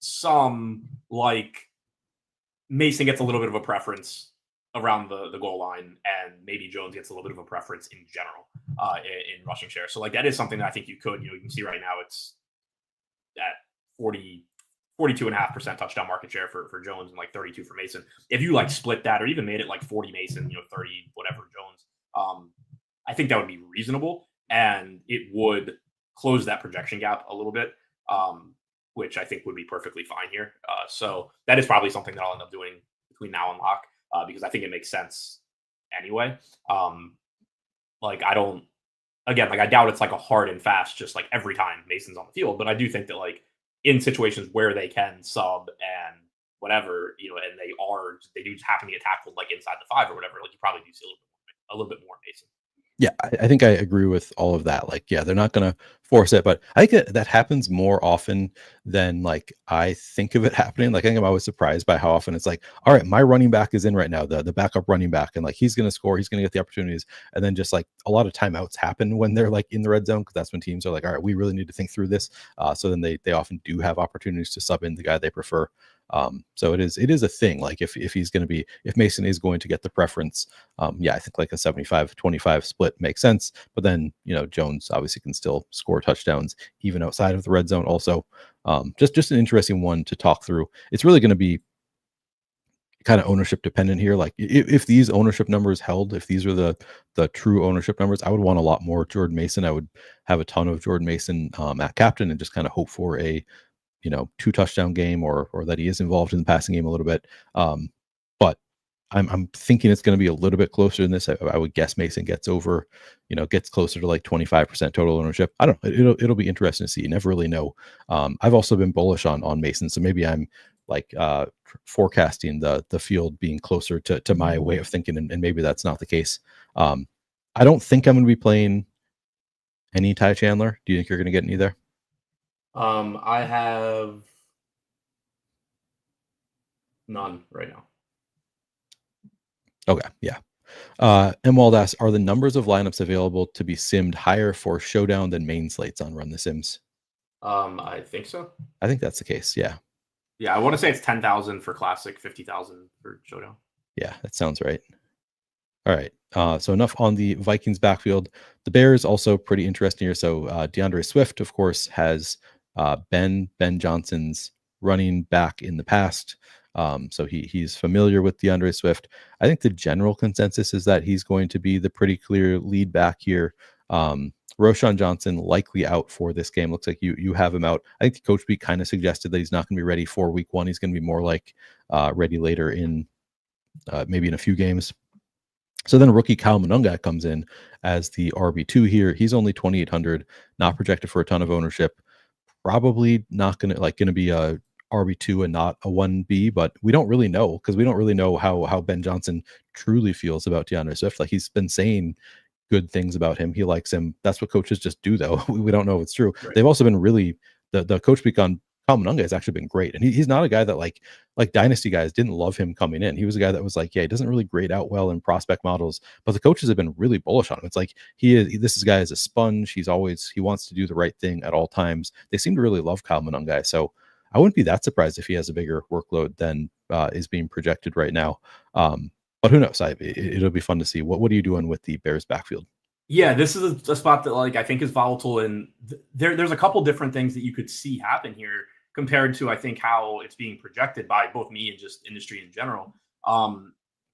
some like Mason gets a little bit of a preference around the goal line, and maybe Jones gets a little bit of a preference in general in rushing share. So like that is something that I think you can see right now it's at 42.5% touchdown market share for Jones and like 32 for Mason. If you like split that or even made it like 40 Mason, 30 whatever Jones, I think that would be reasonable, and it would close that projection gap a little bit, which I think would be perfectly fine here. So that is probably something that I'll end up doing between now and lock, because I think it makes sense anyway. Like I doubt it's like a hard and fast, just like every time Mason's on the field, but I do think that like in situations where they can sub and whatever, and they do happen to get tackled like inside the 5 or whatever, like you probably do see a little bit more Mason. Yeah, I think I agree with all of that. Like, yeah, they're not going to force it, but I think that happens more often than like I think of it happening. Like, I think I'm always surprised by how often it's like, all right, my running back is in right now, the backup running back, and like he's going to score, he's going to get the opportunities, and then just like a lot of timeouts happen when they're like in the red zone because that's when teams are like, all right, we really need to think through this. So then they often do have opportunities to sub in the guy they prefer. So it is a thing. Like if Mason is going to get the preference, yeah, I think like a 75-25 split makes sense. But then, Jones obviously can still score touchdowns even outside of the red zone also. Just an interesting one to talk through. It's really going to be kind of ownership dependent here. Like if these ownership numbers held, if these are the true ownership numbers, I would want a lot more Jordan Mason. I would have a ton of Jordan Mason at captain and just kind of hope for a 2-touchdown game or that he is involved in the passing game a little bit. But I'm thinking it's going to be a little bit closer than this. I would guess Mason gets closer to like 25% total ownership. I don't know. It'll be interesting to see. You never really know. I've also been bullish on Mason, so maybe I'm like forecasting the field being closer to my way of thinking, and maybe that's not the case. I don't think I'm going to be playing any Ty Chandler. Do you think you're going to get any there? I have none right now. Okay, yeah. Emwald asks, are the numbers of lineups available to be simmed higher for Showdown than main slates on Run the Sims? I think so. I think that's the case, yeah. Yeah, I want to say it's 10,000 for Classic, 50,000 for Showdown. Yeah, that sounds right. All right, so enough on the Vikings backfield. The Bears also pretty interesting here. So DeAndre Swift, of course, has Ben Johnson's running back in the past. So he's familiar with DeAndre Swift. I think the general consensus is that he's going to be the pretty clear lead back here. Roschon Johnson likely out for this game. Looks like you have him out. I think the coach beat kind of suggested that he's not going to be ready for week 1. He's going to be more like ready later in maybe in a few games. So then rookie Kyle Monunga comes in as the RB2 here. He's only 2,800, not projected for a ton of ownership. Probably not going to be a RB2 and not a 1B, but we don't really know because we don't really know how Ben Johnson truly feels about DeAndre Swift. Like he's been saying good things about him. He likes him. That's what coaches just do, though. We don't know if it's true. Right. They've also been really the coach speak on Kyle Monunga has actually been great, and he's not a guy that like dynasty guys didn't love him coming in. He was a guy that was like, yeah, he doesn't really grade out well in prospect models, but the coaches have been really bullish on him. It's like this guy is a sponge. He wants to do the right thing at all times. They seem to really love Kyle Monunga, so I wouldn't be that surprised if he has a bigger workload than is being projected right now. But who knows? It'll be fun to see. What are you doing with the Bears backfield? Yeah, this is a spot that like I think is volatile, and there's a couple different things that you could see happen here compared to I think how it's being projected by both me and just industry in general.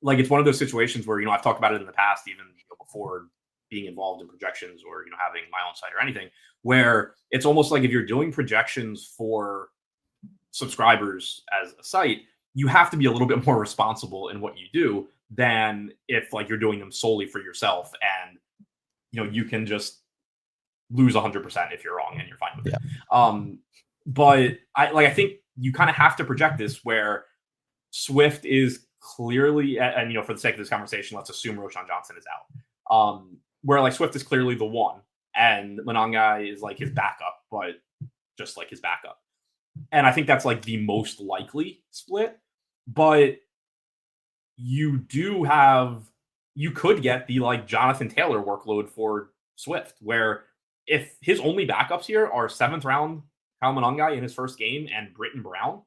Like it's one of those situations where I've talked about it in the past, even before being involved in projections or having my own site or anything, where it's almost like if you're doing projections for subscribers as a site, you have to be a little bit more responsible in what you do than if like you're doing them solely for yourself and you can just lose 100% if you're wrong and you're fine with it. But I think you kind of have to project this where Swift is clearly, and for the sake of this conversation, let's assume Roschon Johnson is out. Where like Swift is clearly the one, and Monunga is like his backup, but just like his backup. And I think that's like the most likely split. But you could get the like Jonathan Taylor workload for Swift, where if his only backups here are 7th round Kyle Monunga in his first game and Britton Brown,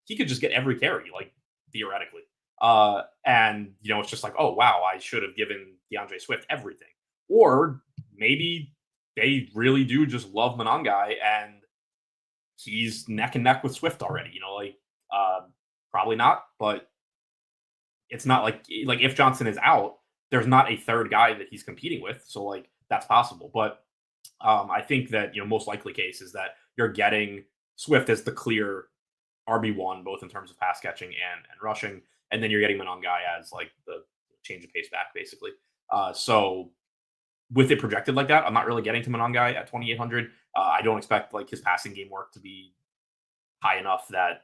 he could just get every carry, like theoretically. And it's just like, oh wow, I should have given DeAndre Swift everything. Or maybe they really do just love Monunga and he's neck and neck with Swift already. Probably not, but it's not like if Johnson is out, there's not a third guy that he's competing with. So like that's possible. But I think that, most likely case is that you're getting Swift as the clear RB1, both in terms of pass catching and rushing. And then you're getting Monunga as like the change of pace back basically. So with it projected like that, I'm not really getting to Monunga at 2,800. I don't expect like his passing game work to be high enough that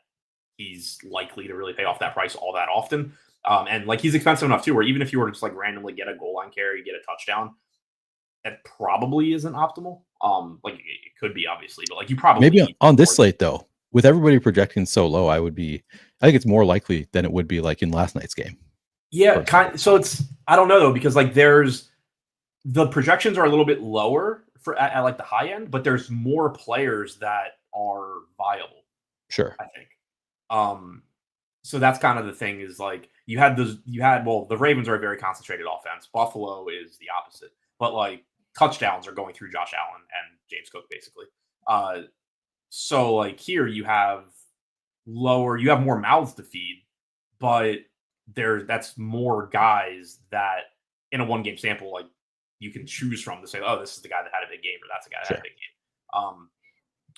he's likely to really pay off that price all that often. And like he's expensive enough too, where even if you were to just like randomly get a goal line carry, get a touchdown, that probably isn't optimal. Like it could be obviously, but like you probably maybe on this slate though, with everybody projecting so low, I think it's more likely than it would be like in last night's game. Yeah, so it's I don't know though, because like the projections are a little bit lower for at like the high end, but there's more players that are viable. Sure. I think. So that's kind of the thing is like the Ravens are a very concentrated offense. Buffalo is the opposite, but like touchdowns are going through Josh Allen and James Cook basically. So like here you have more mouths to feed, but that's more guys that in a 1-game sample, like you can choose from to say, oh, this is the guy that had a big game or that's the guy that had a big game.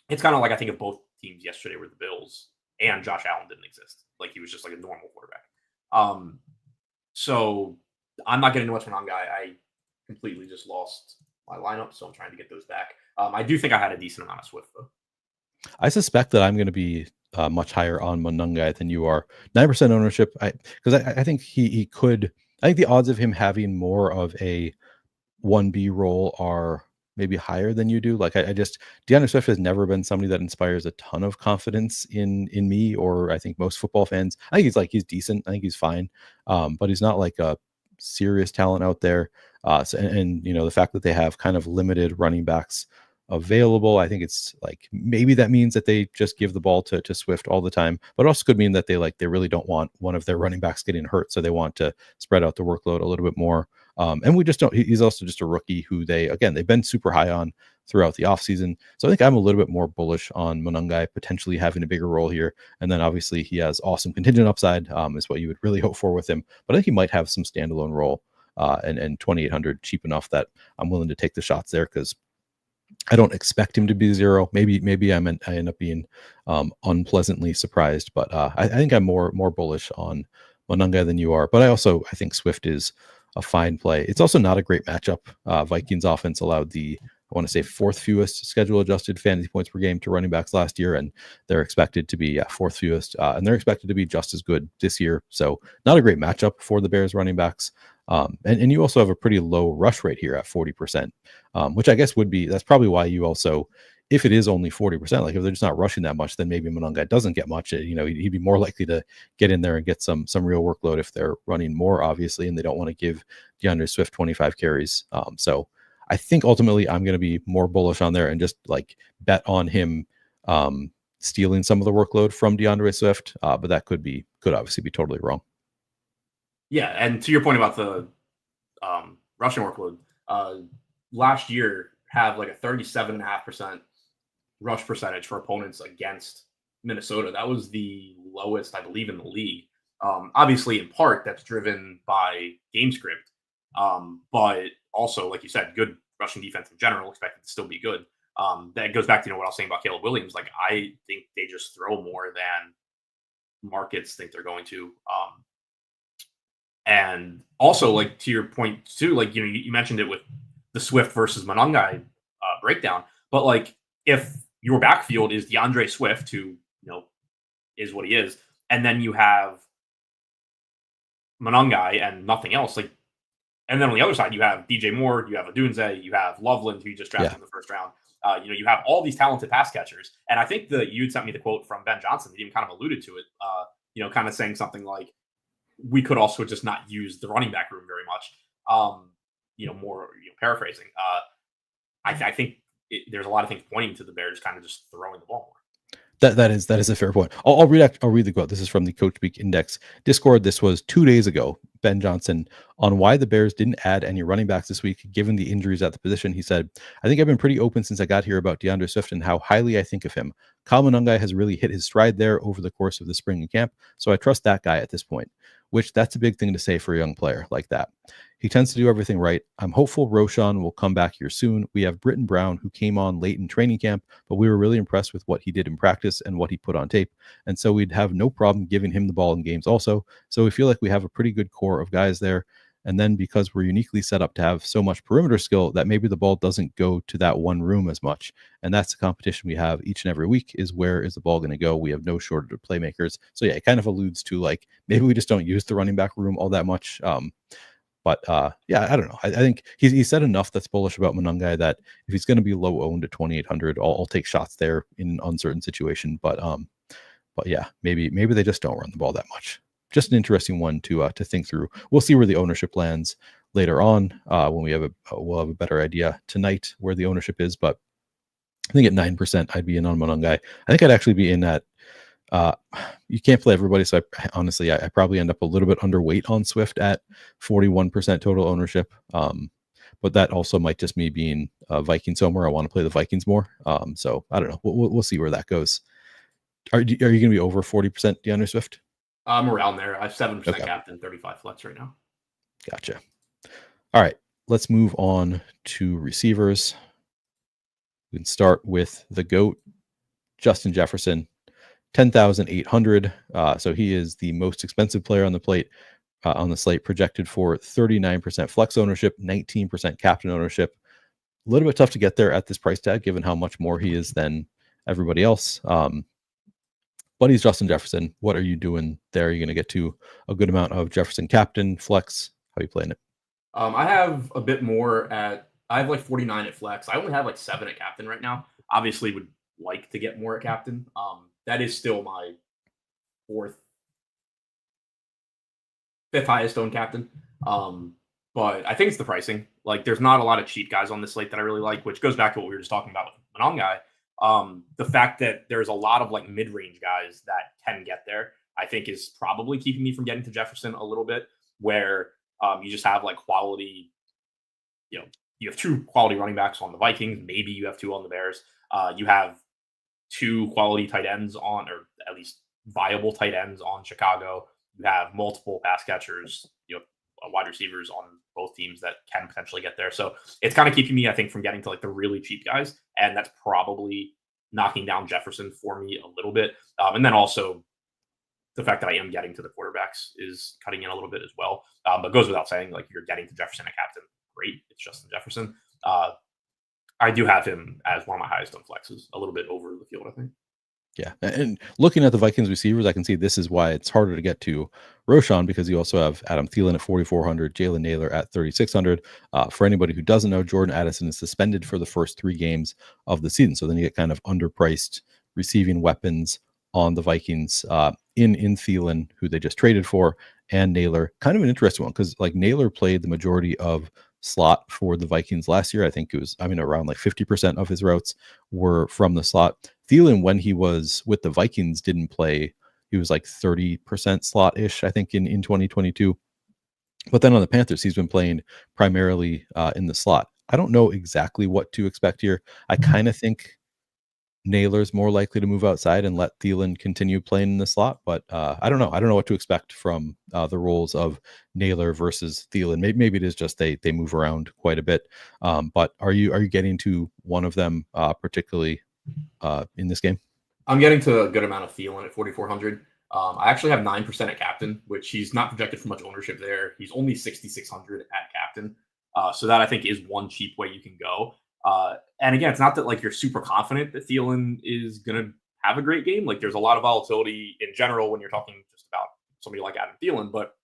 It's kind of like I think of both teams yesterday were the Bills and Josh Allen didn't exist. Like he was just like a normal quarterback. So I'm not getting too much on guy. I completely just lost my lineup, so I'm trying to get those back. I do think I had a decent amount of Swift though. I suspect that I'm going to be much higher on Monungai than you are. 9% ownership. Because I think he could. I think the odds of him having more of a 1B role are maybe higher than you do. Like DeAndre Swift has never been somebody that inspires a ton of confidence in me, or I think most football fans. I think he's decent. I think he's fine. But he's not like a serious talent out there. And the fact that they have kind of limited running backs available, I think it's like maybe that means that they just give the ball to Swift all the time, but it also could mean that they really don't want one of their running backs getting hurt, so they want to spread out the workload a little bit more. And we just don't. He's also just a rookie who they've been super high on throughout the offseason. So I think I'm a little bit more bullish on Monungai potentially having a bigger role here. And then obviously he has awesome contingent upside, is what you would really hope for with him. But I think he might have some standalone role, and 2,800 cheap enough that I'm willing to take the shots there, because I don't expect him to be zero. Maybe I end up being unpleasantly surprised, but I think I'm more bullish on Monungai than you are. But I think Swift is a fine play. It's also not a great matchup. Vikings offense allowed I want to say 4th fewest schedule adjusted fantasy points per game to running backs last year, and they're expected to be 4th fewest, and they're expected to be just as good this year. So not a great matchup for the Bears running backs. And you also have a pretty low rush rate here at 40%, which I guess that's probably why you also, if it is only 40%, like if they're just not rushing that much, then maybe Monungai doesn't get much. He'd be more likely to get in there and get some real workload if they're running more, obviously, and they don't want to give DeAndre Swift 25 carries. So I think ultimately I'm going to be more bullish on there and just like bet on him stealing some of the workload from DeAndre Swift. But that could obviously be totally wrong. Yeah, and to your point about the rushing workload, last year have like a 37.5% rush percentage for opponents against Minnesota. That was the lowest, I believe, in the league. Obviously, in part, that's driven by game script, but also, like you said, good rushing defense in general, expected to still be good. That goes back to what I was saying about Caleb Williams. Like I think they just throw more than markets think they're going to. And also, like to your point too, like you mentioned it with the Swift versus Monungai breakdown, but like if your backfield is DeAndre Swift, who is what he is, and then you have Monungai and nothing else, like, and then on the other side you have DJ Moore, you have Odunze, you have Loveland, who you just drafted in the first round. You have all these talented pass catchers, and I think you'd sent me the quote from Ben Johnson that even kind of alluded to it. Kind of saying something like, we could also just not use the running back room very much. More paraphrasing. I think there's a lot of things pointing to the Bears kind of just throwing the ball more. That is a fair point. I'll read the quote. This is from the Coach Speak Index Discord. This was 2 days ago. Ben Johnson on why the Bears didn't add any running backs this week, given the injuries at the position. He said, "I think I've been pretty open since I got here about DeAndre Swift and how highly I think of him. Kyle Monungai has really hit his stride there over the course of the spring and camp, so I trust that guy at this point." Which that's a big thing to say for a young player like that. He tends to do everything right. I'm hopeful Roschon will come back here soon. We have Britton Brown, who came on late in training camp, but we were really impressed with what he did in practice and what he put on tape. And so we'd have no problem giving him the ball in games also. So we feel like we have a pretty good core of guys there. And then because we're uniquely set up to have so much perimeter skill, that maybe the ball doesn't go to that one room as much. And that's the competition we have each and every week, is where is the ball going to go? We have no shortage of playmakers. So yeah, it kind of alludes to like, maybe we just don't use the running back room all that much. But yeah, I don't know. I think he said enough that's bullish about Monangai that if he's going to be low owned at 2,800, I'll take shots there in an uncertain situation. But yeah, maybe they just don't run the ball that much. Just an interesting one to think through. We'll see where the ownership lands later on when we'll have a better idea tonight where the ownership is. But I think at 9%, I'd be in on Monangai. I think I'd actually be in at. You can't play everybody, so I probably end up a little bit underweight on Swift at 41% total ownership. But that also might just me being a Vikings homer. I want to play the Vikings more. So I don't know. We'll see where that goes. Are you going to be over 40% DeAndre Swift? I'm around there. I have 7% Okay. captain, 35 flex right now. Gotcha. All right, let's move on to receivers. We can start with the GOAT, Justin Jefferson, 10,800. So he is the most expensive player on the plate on the slate, projected for 39% flex ownership, 19% captain ownership. A little bit tough to get there at this price tag, given how much more he is than everybody else. But he's Justin Jefferson. What are you doing there? Are you going to get to a good amount of Jefferson captain flex? How are you playing it? I have a bit more I have like 49 at flex. I only have like 7 at captain right now. Obviously would like to get more at captain. That is still my fifth highest owned captain. But I think it's the pricing. Like there's not a lot of cheap guys on this slate that I really like, which goes back to what we were just talking about with Monangai. The fact that there's a lot of like mid-range guys that can get there, I think is probably keeping me from getting to Jefferson a little bit, where you just have like quality, you have 2 quality running backs on the Vikings. Maybe you have 2 on the Bears. You have 2 quality tight ends on, or at least viable tight ends on Chicago. You have multiple pass catchers, wide receivers on both teams that can potentially get there. So it's kind of keeping me, I think, from getting to like the really cheap guys. And that's probably knocking down Jefferson for me a little bit. And then also the fact that I am getting to the quarterbacks is cutting in a little bit as well. But goes without saying, like you're getting to Jefferson at captain. Great. It's Justin Jefferson. I do have him as one of my highest on flexes, a little bit over the field, I think. Yeah. And looking at the Vikings receivers, I can see this is why it's harder to get to Roshan, because you also have Adam Thielen at 4,400, Jalen Naylor at 3,600. For anybody who doesn't know, Jordan Addison is suspended for the first 3 games of the season. So then you get kind of underpriced receiving weapons on the Vikings in Thielen, who they just traded for, and Naylor. Kind of an interesting one, because like Naylor played the majority of slot for the Vikings last year. I think it was, around like 50% of his routes were from the slot. Thielen, when he was with the Vikings, didn't play. He was like 30% slot-ish, I think, in 2022. But then on the Panthers, he's been playing primarily in the slot. I don't know exactly what to expect here. I kind of think Naylor's more likely to move outside and let Thielen continue playing in the slot, but I don't know. I don't know what to expect from the roles of Naylor versus Thielen. Maybe it is just they move around quite a bit. But are you getting to one of them particularly in this game? I'm getting to a good amount of Thielen at 4,400. I actually have 9% at captain, which he's not projected for much ownership there. He's only 6,600 at captain. So that I think is one cheap way you can go. And again, it's not that like you're super confident that Thielen is going to have a great game. Like there's a lot of volatility in general when you're talking just about somebody like Adam Thielen, but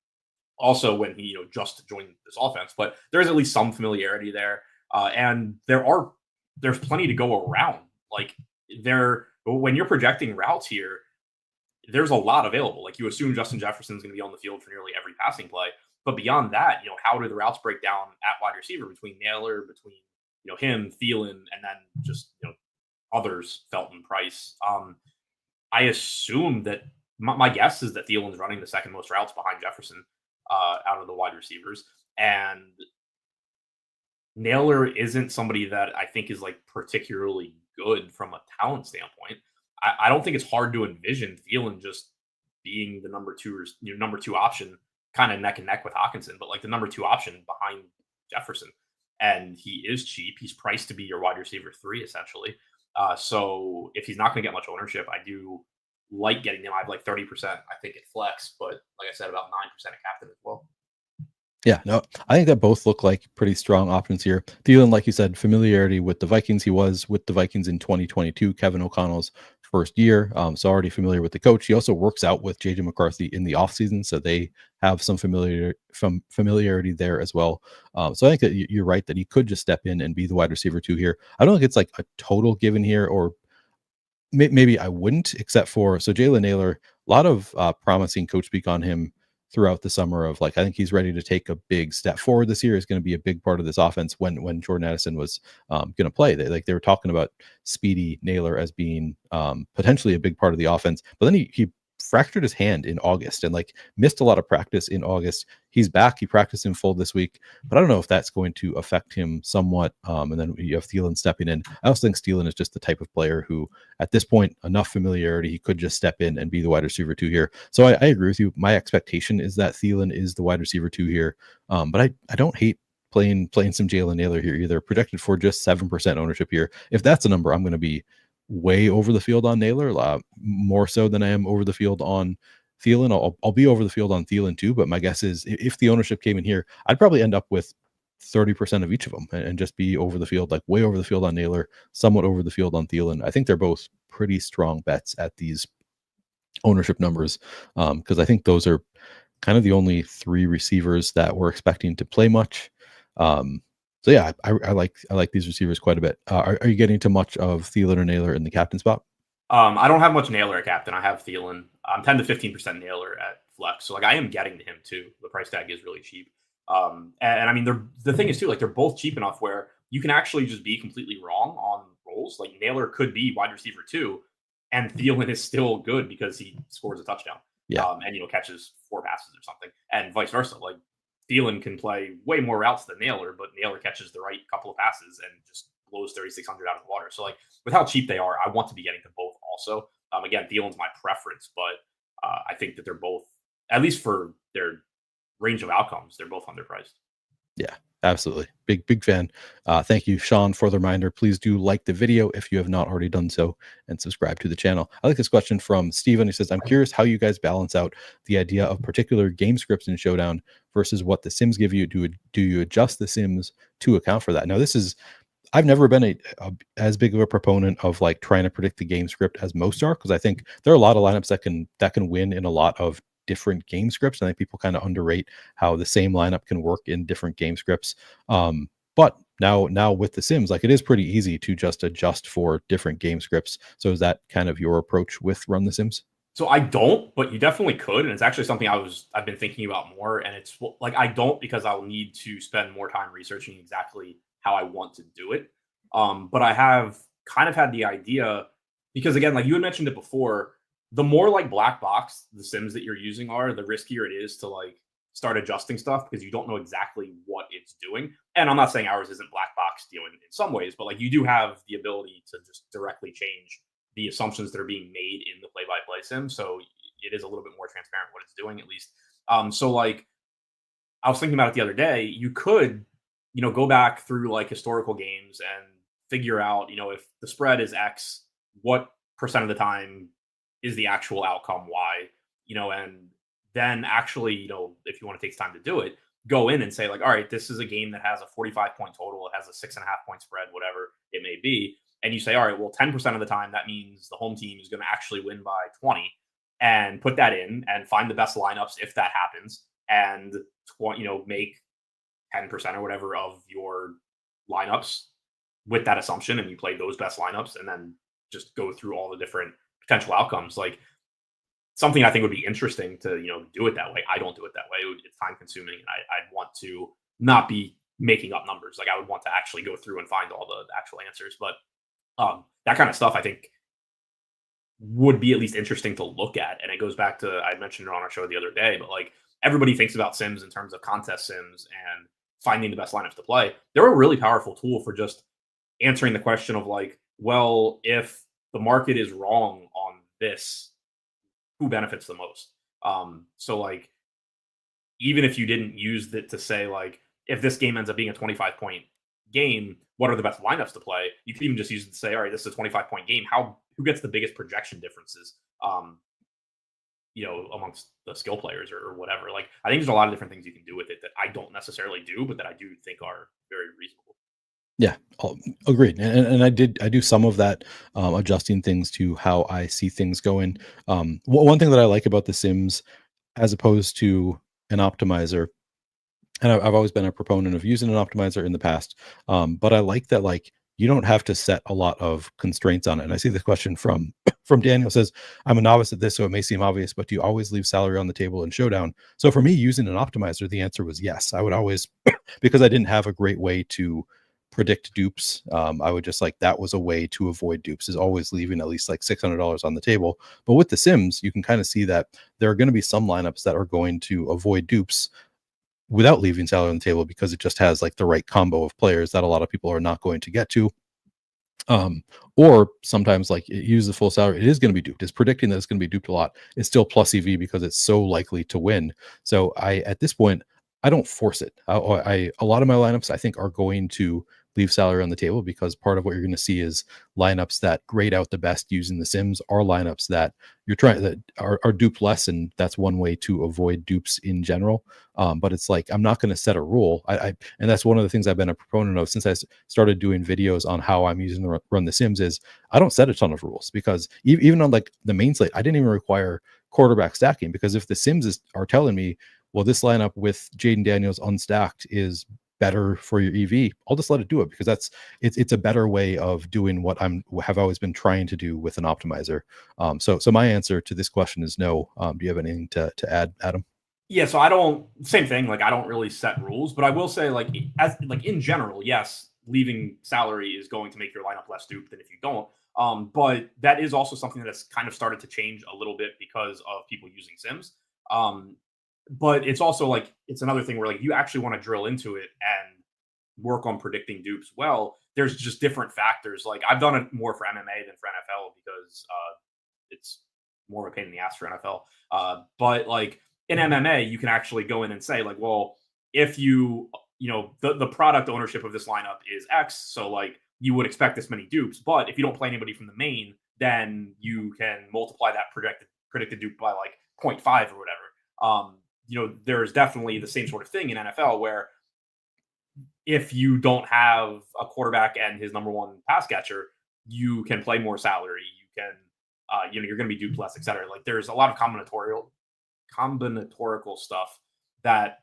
also when he, just joined this offense. But there's at least some familiarity there. And there's plenty to go around. Like when you're projecting routes here, there's a lot available. Like you assume Justin Jefferson's going to be on the field for nearly every passing play. But beyond that, how do the routes break down at wide receiver between Naylor, between him, Thielen, and then just others, Felton, Price. I assume that my guess is that Thielen's running the second most routes behind Jefferson out of the wide receivers, and Naylor isn't somebody that I think is like particularly good from a talent standpoint. I don't think it's hard to envision Thielen just being the number 2 option, kind of neck and neck with Hockenson, but like the number 2 option behind Jefferson. And he is cheap. He's priced to be your wide receiver 3, essentially. So if he's not going to get much ownership, I do like getting him. I have like 30%, I think, at flex, but like I said, about 9% at captain as well. Yeah, no, I think that both look like pretty strong options here. Thielen, like you said, familiarity with the Vikings. He was with the Vikings in 2022, Kevin O'Connell's first year. So already familiar with the coach. He also works out with JJ McCarthy in the offseason, so they have some familiarity there as well. So I think that you're right that he could just step in and be the wide receiver 2 here. I don't think it's like a total given here, or maybe I wouldn't, except for so Jalen Naylor, a lot of promising coach speak on him throughout the summer of like I think he's ready to take a big step forward this year. Is going to be a big part of this offense when Jordan Addison was going to play. They were talking about Speedy Naylor as being potentially a big part of the offense, but then he fractured his hand in August and like missed a lot of practice in August. He's back. He practiced in full this week, but I don't know if that's going to affect him somewhat. And then you have Thielen stepping in. I also think Thielen is just the type of player who at this point, enough familiarity, he could just step in and be the wide receiver 2 here. So I agree with you. My expectation is that Thielen is the wide receiver 2 here. But I don't hate playing some Jalen Naylor here either. Projected for just 7% ownership here. If that's a number, I'm going to be way over the field on Naylor, more so than I am over the field on Thielen. I'll be over the field on Thielen too, but my guess is if the ownership came in here, I'd probably end up with 30% of each of them and just be over the field, like way over the field on Naylor, somewhat over the field on Thielen. I think they're both pretty strong bets at these ownership numbers because I think those are kind of the only 3 receivers that we're expecting to play much. So yeah, I like these receivers quite a bit. Are you getting to much of Thielen or Naylor in the captain spot? I don't have much Naylor at captain. I have Thielen. I'm 10 to 15% Naylor at flex. So like I am getting to him too. The price tag is really cheap. And I mean, the thing is too, like they're both cheap enough where you can actually just be completely wrong on roles. Like Naylor could be wide receiver 2, and Thielen is still good because he scores a touchdown. Yeah. And catches 4 passes or something, and vice versa. Like Thielen can play way more routes than Naylor, but Naylor catches the right couple of passes and just blows 3,600 out of the water. So like with how cheap they are, I want to be getting to both also. Again, Thielen's my preference, but I think that they're both, at least for their range of outcomes, they're both underpriced. Yeah, absolutely. Big fan. Thank you, Sean, for the reminder. Please do like the video if you have not already done so and subscribe to the channel. I like this question from Steven. He says, I'm curious how you guys balance out the idea of particular game scripts in Showdown versus what the Sims give you. Do you adjust the Sims to account for that? Now, I've never been as big of a proponent of like trying to predict the game script as most are, because I think there are a lot of lineups that can win in a lot of different game scripts. And I think people kind of underrate how the same lineup can work in different game scripts. But now with the Sims, like it is pretty easy to just adjust for different game scripts. So is that kind of your approach with Run the Sims? So I don't, but you definitely could, and it's actually something I've been thinking about more. And it's like I don't because I'll need to spend more time researching exactly how I want to do it. But I have kind of had the idea because again, like you had mentioned it before, the more like black box the Sims that you're using are, the riskier it is to like start adjusting stuff because you don't know exactly what it's doing. And I'm not saying ours isn't black box, in some ways, but like you do have the ability to just directly change the assumptions that are being made in the play-by-play sim. So it is a little bit more transparent what it's doing, at least. So like I was thinking about it the other day. You could, go back through like historical games and figure out, if the spread is X, what percent of the time is the actual outcome Y, and then actually, if you want to take time to do it, go in and say like, all right, this is a game that has a 45-point total. It has a 6.5-point spread, whatever it may be. And you say, all right, well, 10% of the time, that means the home team is going to actually win by 20, and put that in and find the best lineups if that happens, and make 10% or whatever of your lineups with that assumption, and you play those best lineups, and then just go through all the different potential outcomes. Like something I think would be interesting to do it that way. I don't do it that way. It's time consuming, and I'd want to not be making up numbers. Like I would want to actually go through and find all the actual answers, but that kind of stuff I think would be at least interesting to look at. And it goes back to, I mentioned it on our show the other day, but like everybody thinks about Sims in terms of contest Sims and finding the best lineups to play. They're a really powerful tool for just answering the question of like, well, if the market is wrong on this, who benefits the most? So like, even if you didn't use it to say like, if this game ends up being a 25-point game, what are the best lineups to play? You could even just use it to say, all right, this is a 25-point game. Who gets the biggest projection differences? amongst the skill players or whatever. Like, I think there's a lot of different things you can do with it that I don't necessarily do, but that I do think are very reasonable. Yeah, agreed. And I do some of that, adjusting things to how I see things going. One thing that I like about The Sims, as opposed to an optimizer, and I've always been a proponent of using an optimizer in the past, but I like that, like, you don't have to set a lot of constraints on it. And I see this question from from Daniel. Says, I'm a novice at this, so it may seem obvious, but do you always leave salary on the table in Showdown? So for me, using an optimizer, the answer was yes. I would always, because I didn't have a great way to predict dupes. I would just, like, that was a way to avoid dupes, is always leaving at least like $600 on the table. But with The Sims, you can kind of see that there are going to be some lineups that are going to avoid dupes without leaving salary on the table, because it just has like the right combo of players that a lot of people are not going to get to. Or sometimes, like, it uses the full salary, it is going to be duped. It's predicting that it's going to be duped a lot. It's still plus EV because it's so likely to win. So at this point, I don't force it. A lot of my lineups, I think, are going to leave salary on the table, because part of what you're going to see is lineups that grade out the best using The Sims are lineups that you're trying, that are duped less, and that's one way to avoid dupes in general. But it's like, I'm not going to set a rule. And that's one of the things I've been a proponent of since I started doing videos on how I'm using to run The Sims, is I don't set a ton of rules, because even on like the main slate, I didn't even require quarterback stacking, because if The Sims are telling me, well, this lineup with Jaden Daniels unstacked is better for your EV, I'll just let it do it, because it's a better way of doing what have always been trying to do with an optimizer. So my answer to this question is no. Do you have anything to add, Adam? Yeah, so same thing. Like, I don't really set rules, but I will say, like, in general, yes, leaving salary is going to make your lineup less duped than if you don't. But that is also something that's kind of started to change a little bit because of people using Sims. But it's also like, it's another thing where, like, you actually want to drill into it and work on predicting dupes. Well, there's just different factors. Like, I've done it more for MMA than for NFL, because it's more of a pain in the ass for NFL. But like, in MMA, you can actually go in and say, like, well, if the product ownership of this lineup is X, so like, you would expect this many dupes. But if you don't play anybody from the main, then you can multiply that predicted dupe by like 0.5 or whatever. There's definitely the same sort of thing in NFL, where if you don't have a quarterback and his number one pass catcher, you can play more salary. You can, you're going to be duped less, et cetera. Like, there's a lot of combinatorical stuff that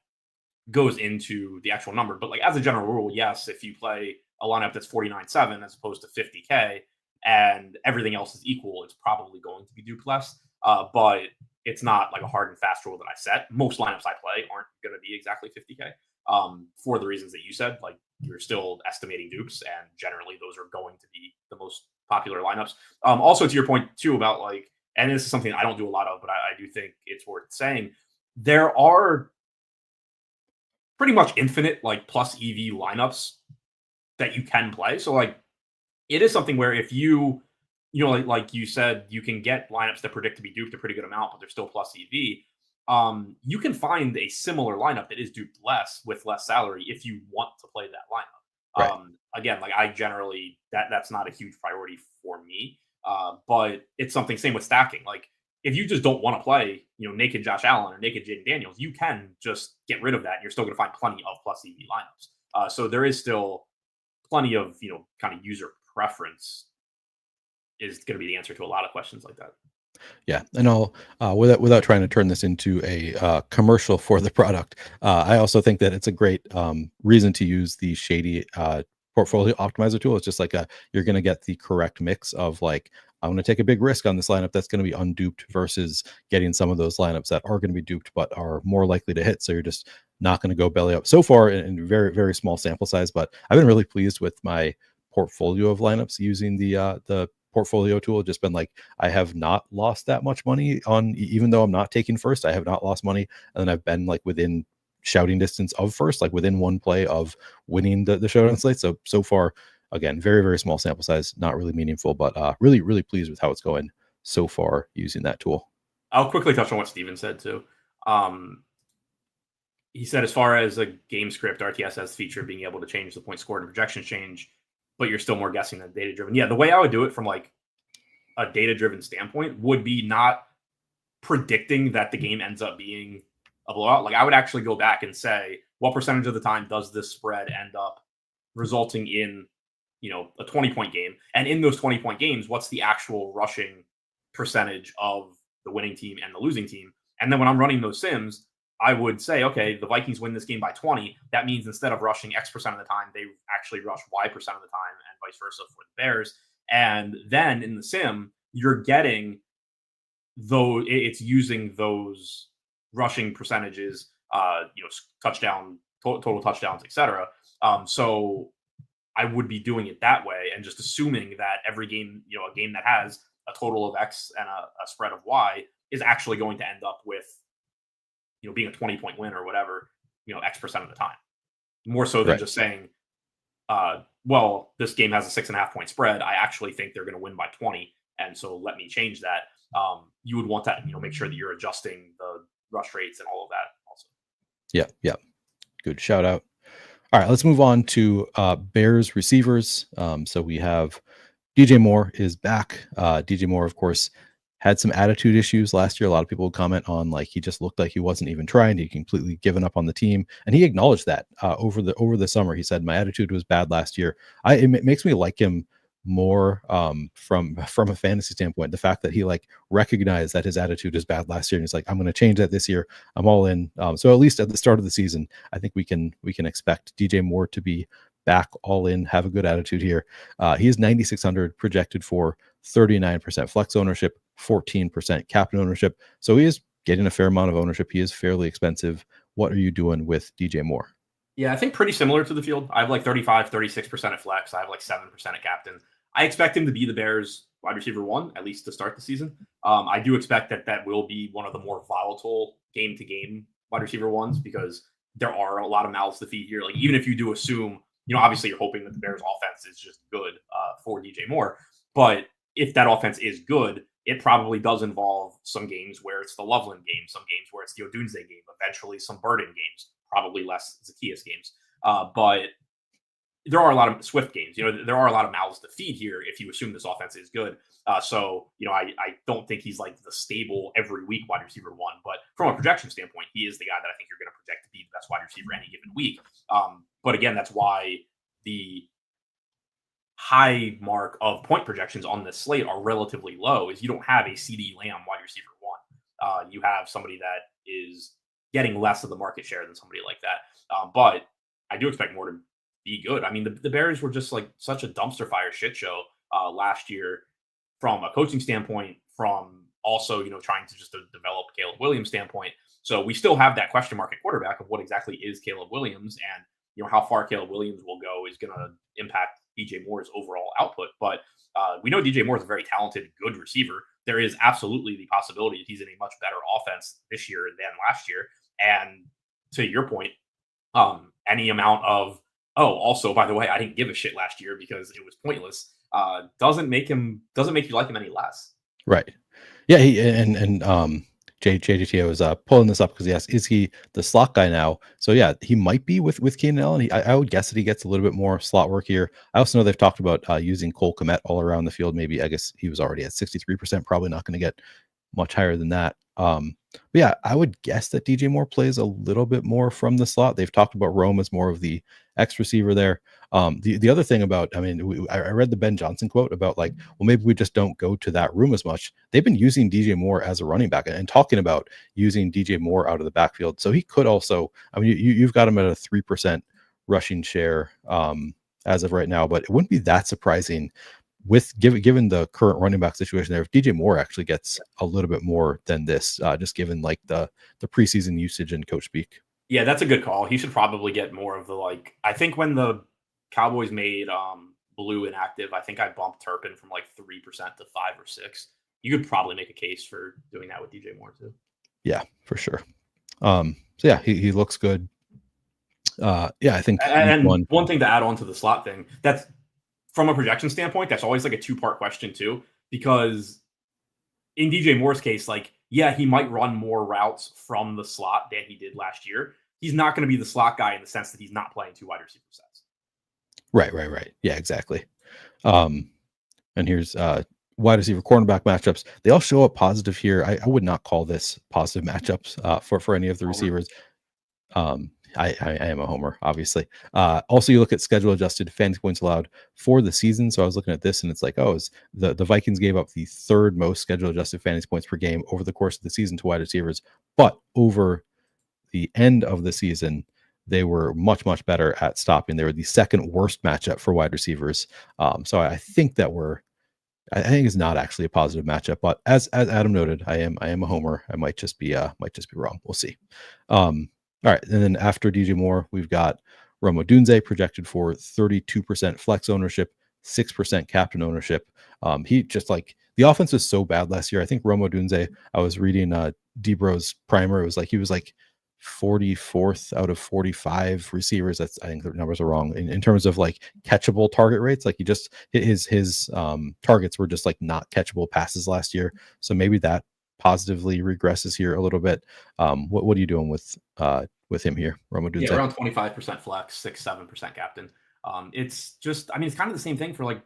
goes into the actual number. But like, as a general rule, yes, if you play a lineup that's 49.7 as opposed to 50K and everything else is equal, it's probably going to be duped less. But it's not like a hard and fast rule that I set. Most lineups I play aren't going to be exactly 50K, for the reasons that you said. Like, you're still estimating dupes, and generally those are going to be the most popular lineups. Also, to your point too about, like, and this is something I don't do a lot of, but I do think it's worth saying, there are pretty much infinite like plus EV lineups that you can play. So like, it is something where if like you said, you can get lineups that predict to be duped a pretty good amount, but they're still plus EV. You can find a similar lineup that is duped less with less salary if you want to play that lineup. Right. Again, like, I generally, that's not a huge priority for me. But it's something, same with stacking. Like, if you just don't want to play, naked Josh Allen or naked Jaden Daniels, you can just get rid of that, and you're still going to find plenty of plus EV lineups. So there is still plenty of, kind of user preference is going to be the answer to a lot of questions like that. Yeah, and I'll without trying to turn this into a commercial for the product, I also think that it's a great reason to use the Shady portfolio optimizer tool. It's just like you're going to get the correct mix of, like, I'm going to take a big risk on this lineup that's going to be unduped versus getting some of those lineups that are going to be duped but are more likely to hit. So you're just not going to go belly up. So far, in very, very small sample size, but I've been really pleased with my portfolio of lineups using the portfolio tool. Just been like, I have not lost that much money on, even though I'm not taking first, I have not lost money. And then I've been like within shouting distance of first, like within one play of winning the showdown slate. So far, again, very, very small sample size, not really meaningful, but really, really pleased with how it's going so far using that tool. I'll quickly touch on what Steven said too. He said, as far as a game script, RTS has the feature of being able to change the point scored and projections change, but you're still more guessing than data driven. Yeah, the way I would do it from like a data driven standpoint would be not predicting that the game ends up being a blowout. Like I would actually go back and say, what percentage of the time does this spread end up resulting in, a 20-point game? And in those 20-point games, what's the actual rushing percentage of the winning team and the losing team? And then when I'm running those sims, I would say, okay, the Vikings win this game by 20. That means instead of rushing X percent of the time, they actually rush Y percent of the time, and vice versa for the Bears. And then in the sim, you're getting it's using those rushing percentages, touchdown, total touchdowns, etc. So I would be doing it that way and just assuming that every game, a game that has a total of X and a spread of Y is actually going to end up with, being a 20-point win or whatever, X percent of the time. More so than just saying, well, this game has a 6.5-point spread. I actually think they're going to win by 20. And so let me change that. You would want that, make sure that you're adjusting the rush rates and all of that also. Yeah. Good shout out. All right, let's move on to Bears receivers. So we have DJ Moore is back. DJ Moore, of course, had some attitude issues last year. A lot of people would comment on like he just looked like he wasn't even trying. He completely given up on the team, and he acknowledged that over the summer. He said my attitude was bad last year. It makes me like him more from a fantasy standpoint. The fact that he like recognized that his attitude is bad last year, and he's like, I'm going to change that this year. I'm all in. So at least at the start of the season, I think we can expect DJ Moore to be back all in, have a good attitude here. He is 9,600 projected for 39% flex ownership, 14% captain ownership. So he is getting a fair amount of ownership. He is fairly expensive. What are you doing with DJ Moore? Yeah, I think pretty similar to the field. I have like 35, 36% at flex. I have like 7% at captain. I expect him to be the Bears wide receiver 1, at least to start the season. I do expect that will be one of the more volatile game-to-game wide receiver 1s because there are a lot of mouths to feed here. Like even if you do assume, obviously you're hoping that the Bears offense is just good for DJ Moore. But if that offense is good, it probably does involve some games where it's the Loveland game, some games where it's the Odunze game, eventually some Burden games, probably less Zacchaeus games. But there are a lot of Swift games. There are a lot of mouths to feed here if you assume this offense is good. So I don't think he's like the stable every week wide receiver 1. But from a projection standpoint, he is the guy that I think you're going to project to be the best wide receiver any given week. But again, that's why the high mark of point projections on this slate are relatively low is you don't have a CeeDee Lamb wide receiver 1. You have somebody that is getting less of the market share than somebody like that. But I do expect more to be good. I mean, the Bears were just like such a dumpster fire shit show last year from a coaching standpoint, from also, trying to just develop Caleb Williams standpoint. So we still have that question mark at quarterback of what exactly is Caleb Williams, and, how far Caleb Williams will go is going to impact DJ Moore's overall output. But we know DJ Moore is a very talented, good receiver. There is absolutely the possibility that he's in a much better offense this year than last year. And to your point, any amount of, also, by the way, I didn't give a shit last year because it was pointless, doesn't make you like him any less. Right. Yeah. JGT was pulling this up because he asked, is he the slot guy now? So yeah, he might be with Keenan Allen. I would guess that he gets a little bit more slot work here. I also know they've talked about using Cole Kmet all around the field. Maybe, I guess he was already at 63%, probably not going to get much higher than that. But yeah, I would guess that DJ Moore plays a little bit more from the slot. They've talked about Rome as more of the X receiver there. The other thing about, I read the Ben Johnson quote about like, well, maybe we just don't go to that room as much. They've been using DJ Moore as a running back and talking about using DJ Moore out of the backfield. So he could also, you've got him at a 3% rushing share as of right now, but it wouldn't be that surprising with given the current running back situation there, if DJ Moore actually gets a little bit more than this, just given like the preseason usage and coach speak. Yeah, that's a good call. He should probably get more of the, like, I think when the Cowboys made Blue inactive, I think I bumped Turpin from like 3% to 5 or 6. You could probably make a case for doing that with DJ Moore too. Yeah, for sure. So yeah, he looks good. Yeah, I think. And one thing to add on to the slot thing, that's from a projection standpoint, that's always like a 2-part question too, because in DJ Moore's case, like, yeah, he might run more routes from the slot than he did last year. He's not going to be the slot guy in the sense that he's not playing 2 wide receiver sets. Right. Yeah, exactly. And here's wide receiver cornerback matchups, they all show up positive here. I would not call this positive matchups for any of the receivers. I am a homer, obviously. Also, you look at schedule adjusted fantasy points allowed for the season. So I was looking at this and it's like, the Vikings gave up the third most schedule adjusted fantasy points per game over the course of the season to wide receivers, but over the end of the season, they were much better at stopping. They were the second worst matchup for wide receivers. So I think I think it's not actually a positive matchup, but as Adam noted, I am a homer. I might just be wrong. We'll see. All right, and then after DJ Moore, we've got Rome Odunze projected for 32% flex ownership, 6% captain ownership. He just like the offense was so bad last year. I think Rome Odunze, I was reading Debro's primer. It was like he was like 44th out of 45 receivers. I think the numbers are wrong in terms of like catchable target rates. Like he just his targets were just like not catchable passes last year. So maybe that positively regresses here a little bit. What are you doing with him here, Rome Odunze? Yeah, around 25% flex, 6-7% captain. It's just, I mean, it's kind of the same thing for like,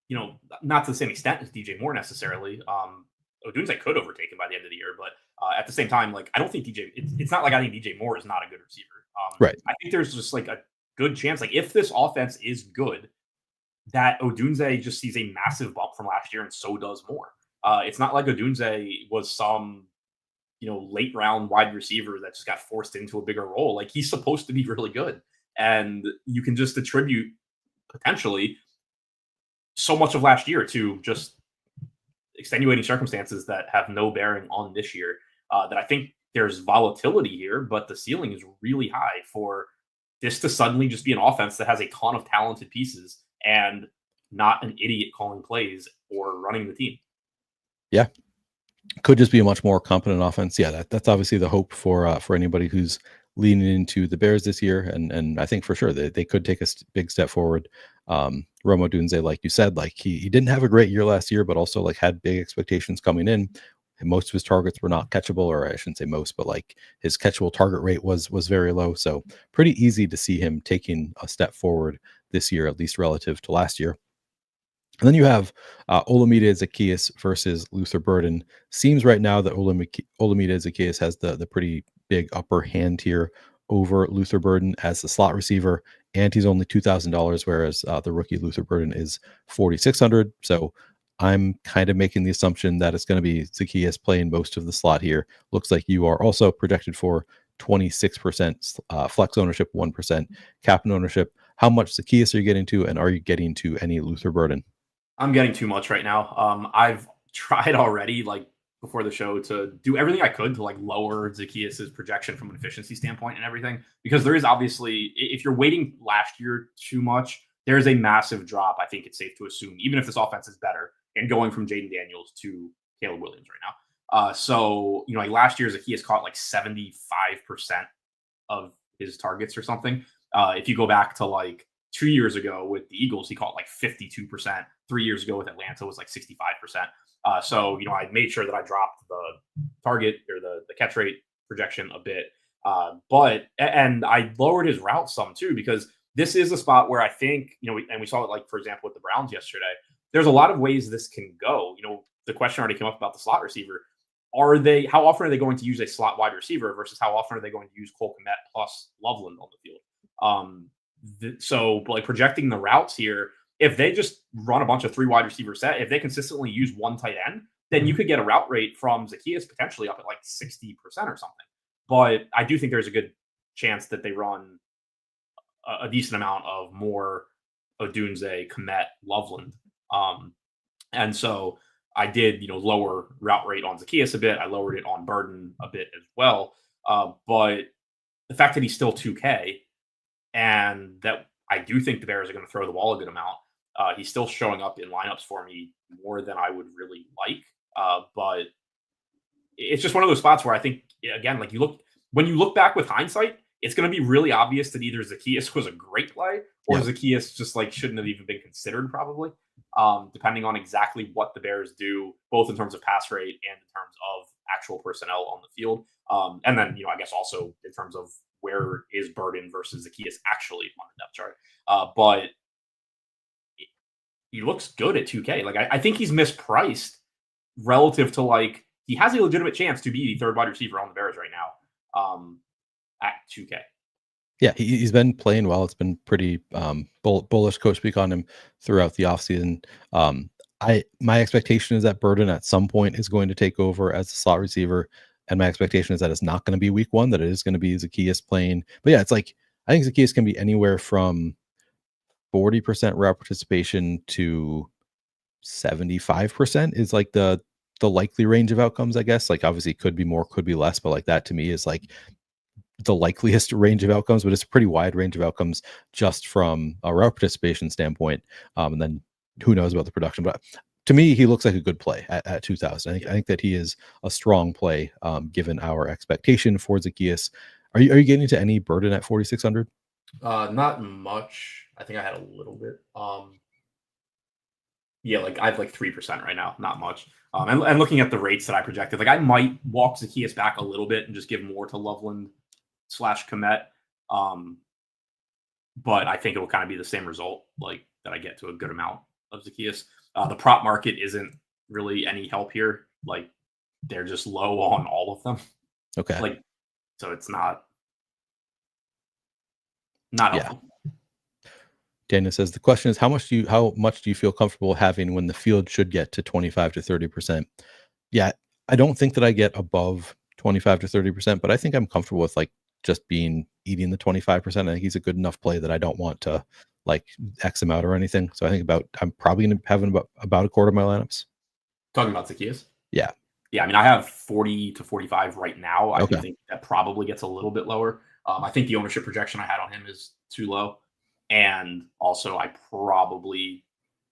not to the same extent as DJ Moore necessarily. Odunze could overtake him by the end of the year, but at the same time, like I don't think it's not like I think DJ Moore is not a good receiver. Right. I think there's just like a good chance, like if this offense is good, that Odunze just sees a massive bump from last year, and so does Moore. It's not like Odunze was some late round wide receiver that just got forced into a bigger role. Like he's supposed to be really good, and you can just attribute potentially so much of last year to just extenuating circumstances that have no bearing on this year. That I think there's volatility here, but the ceiling is really high for this to suddenly just be an offense that has a ton of talented pieces and not an idiot calling plays or running the team. Yeah. Could just be a much more competent offense. Yeah, that's obviously the hope for anybody who's leaning into the Bears this year, and I think for sure they could take a big step forward. Rome Odunze, like you said, like he didn't have a great year last year, but also like had big expectations coming in. And most of his targets were not catchable, or I shouldn't say most, but like his catchable target rate was very low. So pretty easy to see him taking a step forward this year, at least relative to last year. And then you have Olamide Zaccheaus versus Luther Burden. Seems right now that Olamide Zaccheaus has the pretty big upper hand here over Luther Burden as the slot receiver, and he's only $2,000, whereas the rookie Luther Burden is $4,600. So I'm kind of making the assumption that it's going to be Zaccheaus playing most of the slot here. Looks like you are also projected for 26% flex ownership, 1% captain ownership. How much Zaccheaus are you getting to, and are you getting to any Luther Burden? I'm getting too much right now. I've tried already, like before the show, to do everything I could to like lower Zaccheaus' projection from an efficiency standpoint and everything, because there is obviously, if you're waiting last year too much, there's a massive drop. I think it's safe to assume, even if this offense is better, and going from Jaden Daniels to Caleb Williams right now. So like last year, Zaccheaus caught like 75% of his targets or something. If you go back to like 2 years ago with the Eagles, he caught like 52%. 3 years ago with Atlanta was like 65%. So, I made sure that I dropped the target or the catch rate projection a bit. And I lowered his route some too, because this is a spot where I think, and we saw it like, for example, with the Browns yesterday, there's a lot of ways this can go. The question already came up about the slot receiver. How often are they going to use a slot wide receiver versus how often are they going to use Cole Kmet plus Loveland on the field? So like projecting the routes here, if they just run a bunch of 3 wide receiver set, if they consistently use 1 tight end, then you could get a route rate from Zaccheaus potentially up at like 60% or something. But I do think there's a good chance that they run a decent amount of more Odunze, Kmet, Loveland. And so I did, lower route rate on Zaccheaus a bit. I lowered it on Burden a bit as well. But the fact that he's still 2K, and that I do think the Bears are going to throw the ball a good amount. He's still showing up in lineups for me more than I would really like. But it's just one of those spots where I think, again, like when you look back with hindsight, it's going to be really obvious that either Zaccheaus was a great play or Zaccheaus just like shouldn't have even been considered, probably, depending on exactly what the Bears do, both in terms of pass rate and in terms of actual personnel on the field. And then, I guess also in terms of where is Burden versus Zaccheaus actually on the depth chart. But he looks good at 2K. Like I think he's mispriced relative to like he has a legitimate chance to be the third wide receiver on the Bears right now at 2K. Yeah, he's been playing well. It's been pretty bullish coach speak on him throughout the offseason. My expectation is that Burden at some point is going to take over as the slot receiver, and my expectation is that it's not going to be week one, that it is going to be Zacchaeus playing. But yeah, it's like I think Zacchaeus can be anywhere from 40% route participation to 75% is like the likely range of outcomes, I guess. Like obviously could be more, could be less, but like that to me is like the likeliest range of outcomes, but it's a pretty wide range of outcomes just from a route participation standpoint. And then who knows about the production, but to me, he looks like a good play at 2000. I think that he is a strong play given our expectation for Zacchaeus. Are you getting to any Burden at 4,600? Not much. I think I had a little bit. Yeah, like I have like 3% right now, not much. And looking at the rates that I projected, like I might walk Zacchaeus back a little bit and just give more to Loveland / Komet. But I think it will kind of be the same result, like that I get to a good amount of Zacchaeus. The prop market isn't really any help here. Like they're just low on all of them. Okay. Like, so it's not helpful. Daniel says the question is how much do you feel comfortable having when the field should get to 25 to 30%? Yeah, I don't think that I get above 25 to 30%, but I think I'm comfortable with like just eating the 25%. I think he's a good enough play that I don't want to like X him out or anything. So I think I'm probably going to have about a quarter of my lineups. Talking about Zacchaeus? Yeah. Yeah, I mean, I have 40 to 45 right now. I Okay. do think that probably gets a little bit lower. I think the ownership projection I had on him is too low. And also, I probably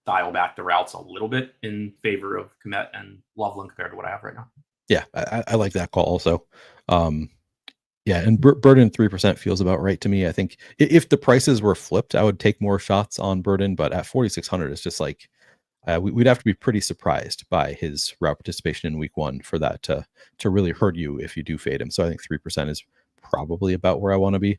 dial back the routes a little bit in favor of Komet and Loveland compared to what I have right now. Yeah, I like that call also. Yeah, and Burden 3% feels about right to me. I think if the prices were flipped, I would take more shots on Burden, but at 4,600, it's just like we'd have to be pretty surprised by his route participation in week one for that to really hurt you if you do fade him. So I think 3% is probably about where I want to be.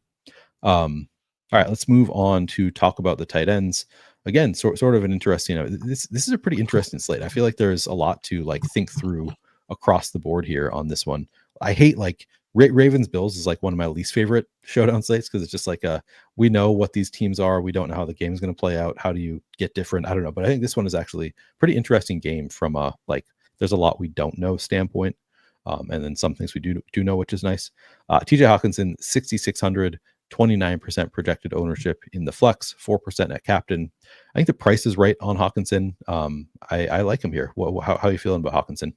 All right, let's move on to talk about the tight ends. Again, sort of an interesting. This is a pretty interesting slate. I feel like there's a lot to like think through across the board here on this one. I hate like Ravens Bills is like one of my least favorite showdown slates because it's just like we know what these teams are. We don't know how the game is going to play out. How do you get different? I don't know, but I think this one is actually a pretty interesting game from a like there's a lot we don't know standpoint, and then some things we do know, which is nice. TJ Hawkinson 6,600. 29% projected ownership in the flex, 4% at captain. I think the price is right on Hawkinson. I like him here. How are you feeling about Hawkinson?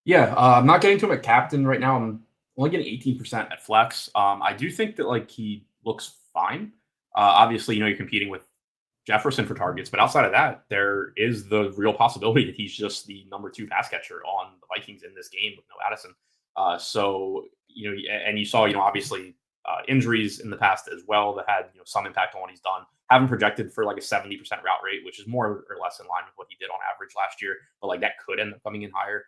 Yeah, I'm not getting to him at captain right now. I'm only getting 18% at flex. I do think that like he looks fine. Obviously, you're competing with Jefferson for targets, but outside of that, there is the real possibility that he's just the number 2 pass catcher on the Vikings in this game with no Addison. So and you saw obviously injuries in the past as well that had some impact on what he's done. Haven't projected for like a 70% route rate, which is more or less in line with what he did on average last year, but like that could end up coming in higher.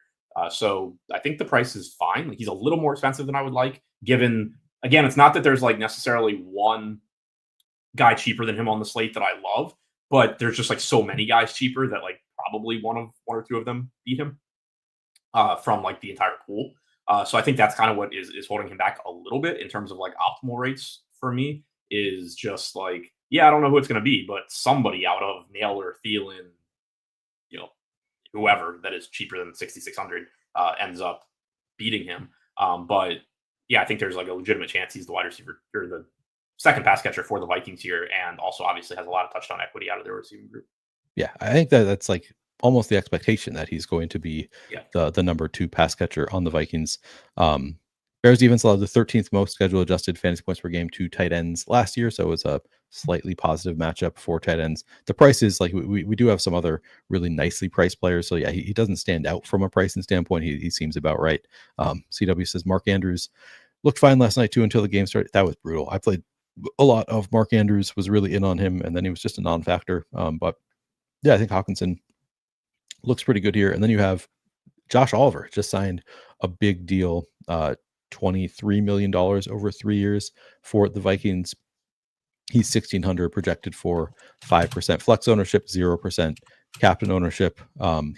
So I think the price is fine. Like he's a little more expensive than I would like, given again, it's not that there's like necessarily one guy cheaper than him on the slate that I love, but there's just like so many guys cheaper that like probably one or two of them beat him from like the entire pool. So I think that's kind of what is holding him back a little bit in terms of like optimal rates for me is just like, yeah, I don't know who it's going to be, but somebody out of Naylor, Thielen, whoever that is cheaper than 6,600 ends up beating him. But yeah, I think there's like a legitimate chance he's the wide receiver or the second pass catcher for the Vikings here. And also obviously has a lot of touchdown equity out of their receiving group. Yeah, I think that's like almost the expectation that he's going to be the number 2 pass catcher on the Vikings. Bears defense allowed the 13th most schedule adjusted fantasy points per game to tight ends last year, so it was a slightly positive matchup for tight ends. The price is like we do have some other really nicely priced players, so yeah, he doesn't stand out from a pricing standpoint. He seems about right. CW says Mark Andrews looked fine last night too until the game started. That was brutal. I played a lot of Mark Andrews, was really in on him, and then he was just a non-factor. But yeah, I think Hawkinson looks pretty good here. And then you have Josh Oliver just signed a big deal, $23 million over 3 years for the Vikings. He's 1,600 projected for 5% flex ownership, 0% captain ownership.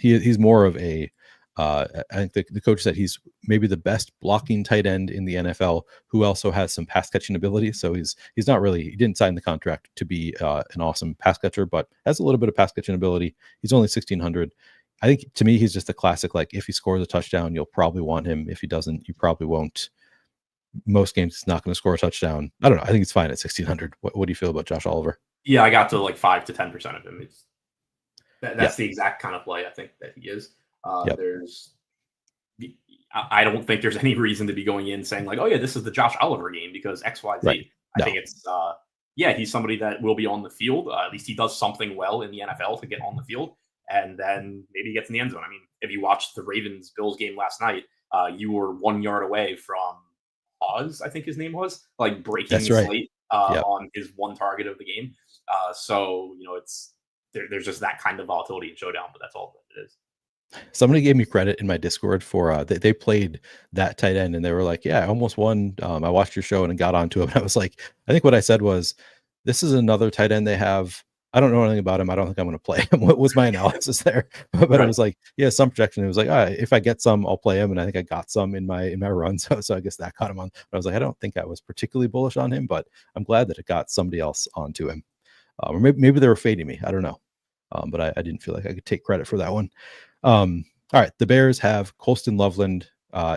He's more of a I think the coach said he's maybe the best blocking tight end in the NFL who also has some pass catching ability. So he's not really, he didn't sign the contract to be an awesome pass catcher, but has a little bit of pass catching ability. He's only 1,600. I think to me, he's just a classic. Like if he scores a touchdown, you'll probably want him. If he doesn't, you probably won't. Most games, he's not going to score a touchdown. I don't know. I think it's fine at 1,600. What do you feel about Josh Oliver? Yeah, I got to like 5 to 10% of him. That's the exact kind of play I think that he is. I don't think there's any reason to be going in saying like, oh yeah, this is the Josh Oliver game because X, Y, Z. Right. I think it's he's somebody that will be on the field. At least he does something well in the NFL to get on the field, and then maybe he gets in the end zone. I mean, if you watched the Ravens-Bills game last night, you were 1 yard away from Oz, I think his name was, like breaking the slate on his one target of the game. So it's there's just that kind of volatility in Showdown, but that's all that it is. Somebody gave me credit in my Discord for they played that tight end and they were like, yeah, I almost won. I watched your show and got onto him. And I was like, I think what I said was, this is another tight end they have. I don't know anything about him. I don't think I'm going to play him. What was my analysis there? But right. It was like, yeah, some projection. It was like, all right, if I get some, I'll play him. And I think I got some in my run. So I guess that caught him on. But I was like, I don't think I was particularly bullish on him, but I'm glad that it got somebody else onto him. Or maybe they were fading me. I don't know. But I didn't feel like I could take credit for that one. All right, the Bears have Colston Loveland,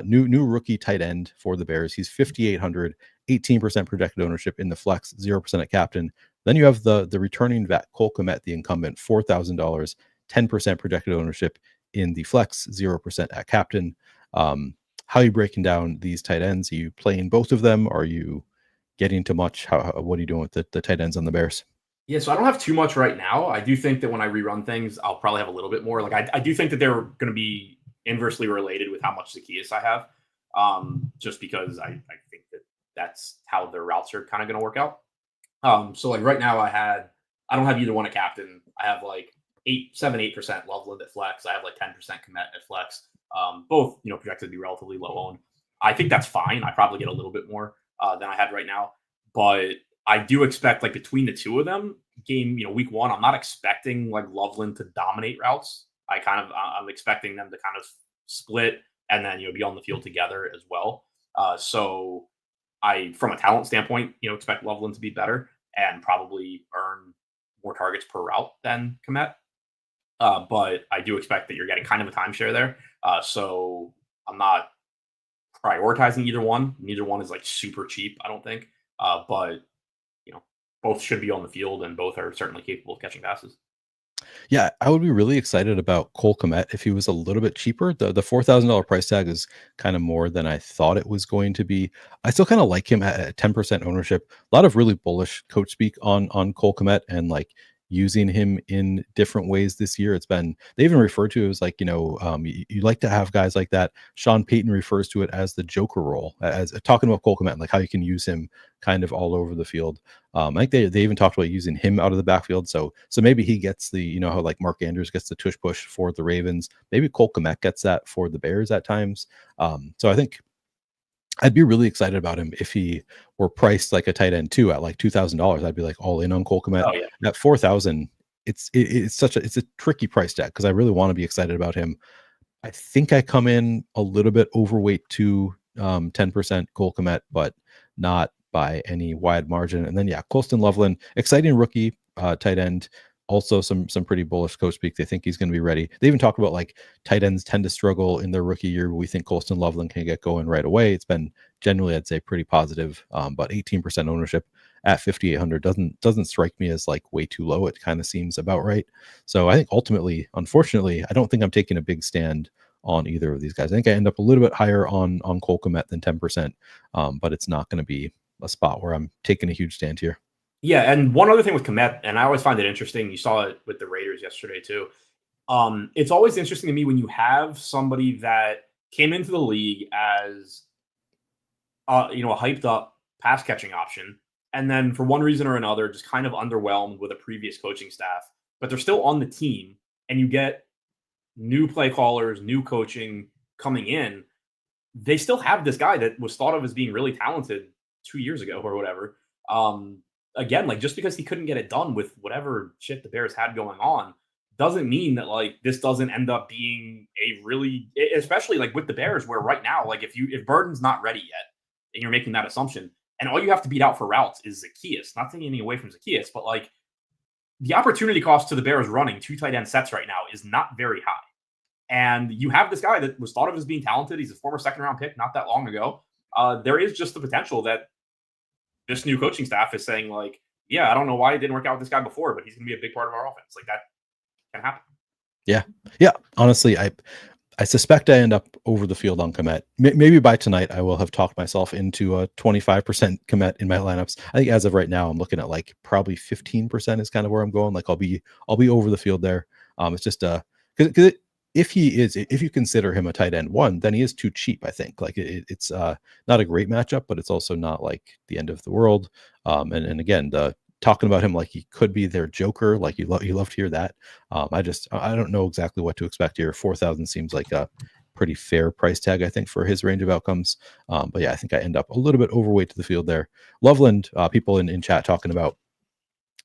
new rookie tight end for the Bears. He's 5,800, 18% projected ownership in the flex, 0% at captain. Then you have the returning vet Cole Kmet, the incumbent, $4,000, 10% projected ownership in the flex, 0% at captain. How are you breaking down these tight ends? Are you playing both of them? Are you getting too much? What are you doing with the tight ends on the Bears? Yeah, so I don't have too much right now. I do think that when I rerun things, I'll probably have a little bit more. Like I do think that they're going to be inversely related with how much Zacchaeus I have, just because I think that that's how their routes are kind of going to work out. So like right now I don't have either one at captain. I have like 8% Loveland at flex. I have like 10% Kmet at flex. Both projected to be relatively low owned. I think that's fine. I probably get a little bit more than I had right now, but I do expect like between the two of them week one, I'm not expecting like Loveland to dominate routes. I'm expecting them to kind of split and then, be on the field together as well. So I, from a talent standpoint, expect Loveland to be better and probably earn more targets per route than Kmet. But I do expect that you're getting kind of a timeshare there. So I'm not prioritizing either one. Neither one is like super cheap, I don't think. But both should be on the field and both are certainly capable of catching passes. Yeah, I would be really excited about Cole Kmet if he was a little bit cheaper. The $4,000 price tag is kind of more than I thought it was going to be. I still kind of like him at 10% ownership. A lot of really bullish coach speak on Cole Kmet and like using him in different ways this year. They even refer to it as like, you like to have guys like that. Sean Payton refers to it as the Joker role, as talking about Cole Kmet and like how you can use him kind of all over the field. I think they even talked about using him out of the backfield. So maybe he gets the, how like Mark Andrews gets the tush push for the Ravens. Maybe Cole Kmet gets that for the Bears at times. So I think I'd be really excited about him if he were priced like a tight end too at like $2,000. I'd be like all in on Cole Kmet. Oh, yeah. At 4,000, it's a tricky price tag because I really want to be excited about him. I think I come in a little bit overweight to 10% Cole Kmet, but not by any wide margin. And then Colston Loveland, exciting rookie tight end. Also some pretty bullish coach speak. They think he's going to be ready. They even talked about like tight ends tend to struggle in their rookie year. But we think Colston Loveland can get going right away. It's been generally, I'd say, pretty positive. But 18% ownership at 5,800 doesn't strike me as like way too low. It kind of seems about right. So I think ultimately, unfortunately, I don't think I'm taking a big stand on either of these guys. I think I end up a little bit higher on Cole Kmet than 10%. But it's not going to be a spot where I'm taking a huge stand here. Yeah, and one other thing with Kmet, and I always find it interesting, you saw it with the Raiders yesterday too. It's always interesting to me when you have somebody that came into the league as a hyped up pass catching option, and then for one reason or another just kind of underwhelmed with a previous coaching staff, but they're still on the team, and you get new play callers, new coaching coming in. They still have this guy that was thought of as being really talented 2 years ago or whatever. Again, like just because he couldn't get it done with whatever shit the Bears had going on doesn't mean that like this doesn't end up being a really, especially like with the Bears, where right now, like if Burden's not ready yet, and you're making that assumption, and all you have to beat out for routes is Zacchaeus. Not taking anything away from Zacchaeus, but like the opportunity cost to the Bears running 2 tight end sets right now is not very high. And you have this guy that was thought of as being talented. He's a former second-round pick not that long ago. There is just the potential that this new coaching staff is saying, like, yeah, I don't know why it didn't work out with this guy before, but he's going to be a big part of our offense. Like, that can happen. Yeah. Honestly, I suspect I end up over the field on Komet. Maybe by tonight, I will have talked myself into a 25% Komet in my lineups. I think as of right now, I'm looking at like probably 15% is kind of where I'm going. Like I'll be over the field there. It's just because if you consider him a tight end one, then he is too cheap. I think like it's not a great matchup, but it's also not like the end of the world. And again, talking about him like he could be their Joker, like you love to hear that. I don't know exactly what to expect here. 4,000 seems like a pretty fair price tag, I think, for his range of outcomes. But yeah, I think I end up a little bit overweight to the field there. Loveland, people in chat talking about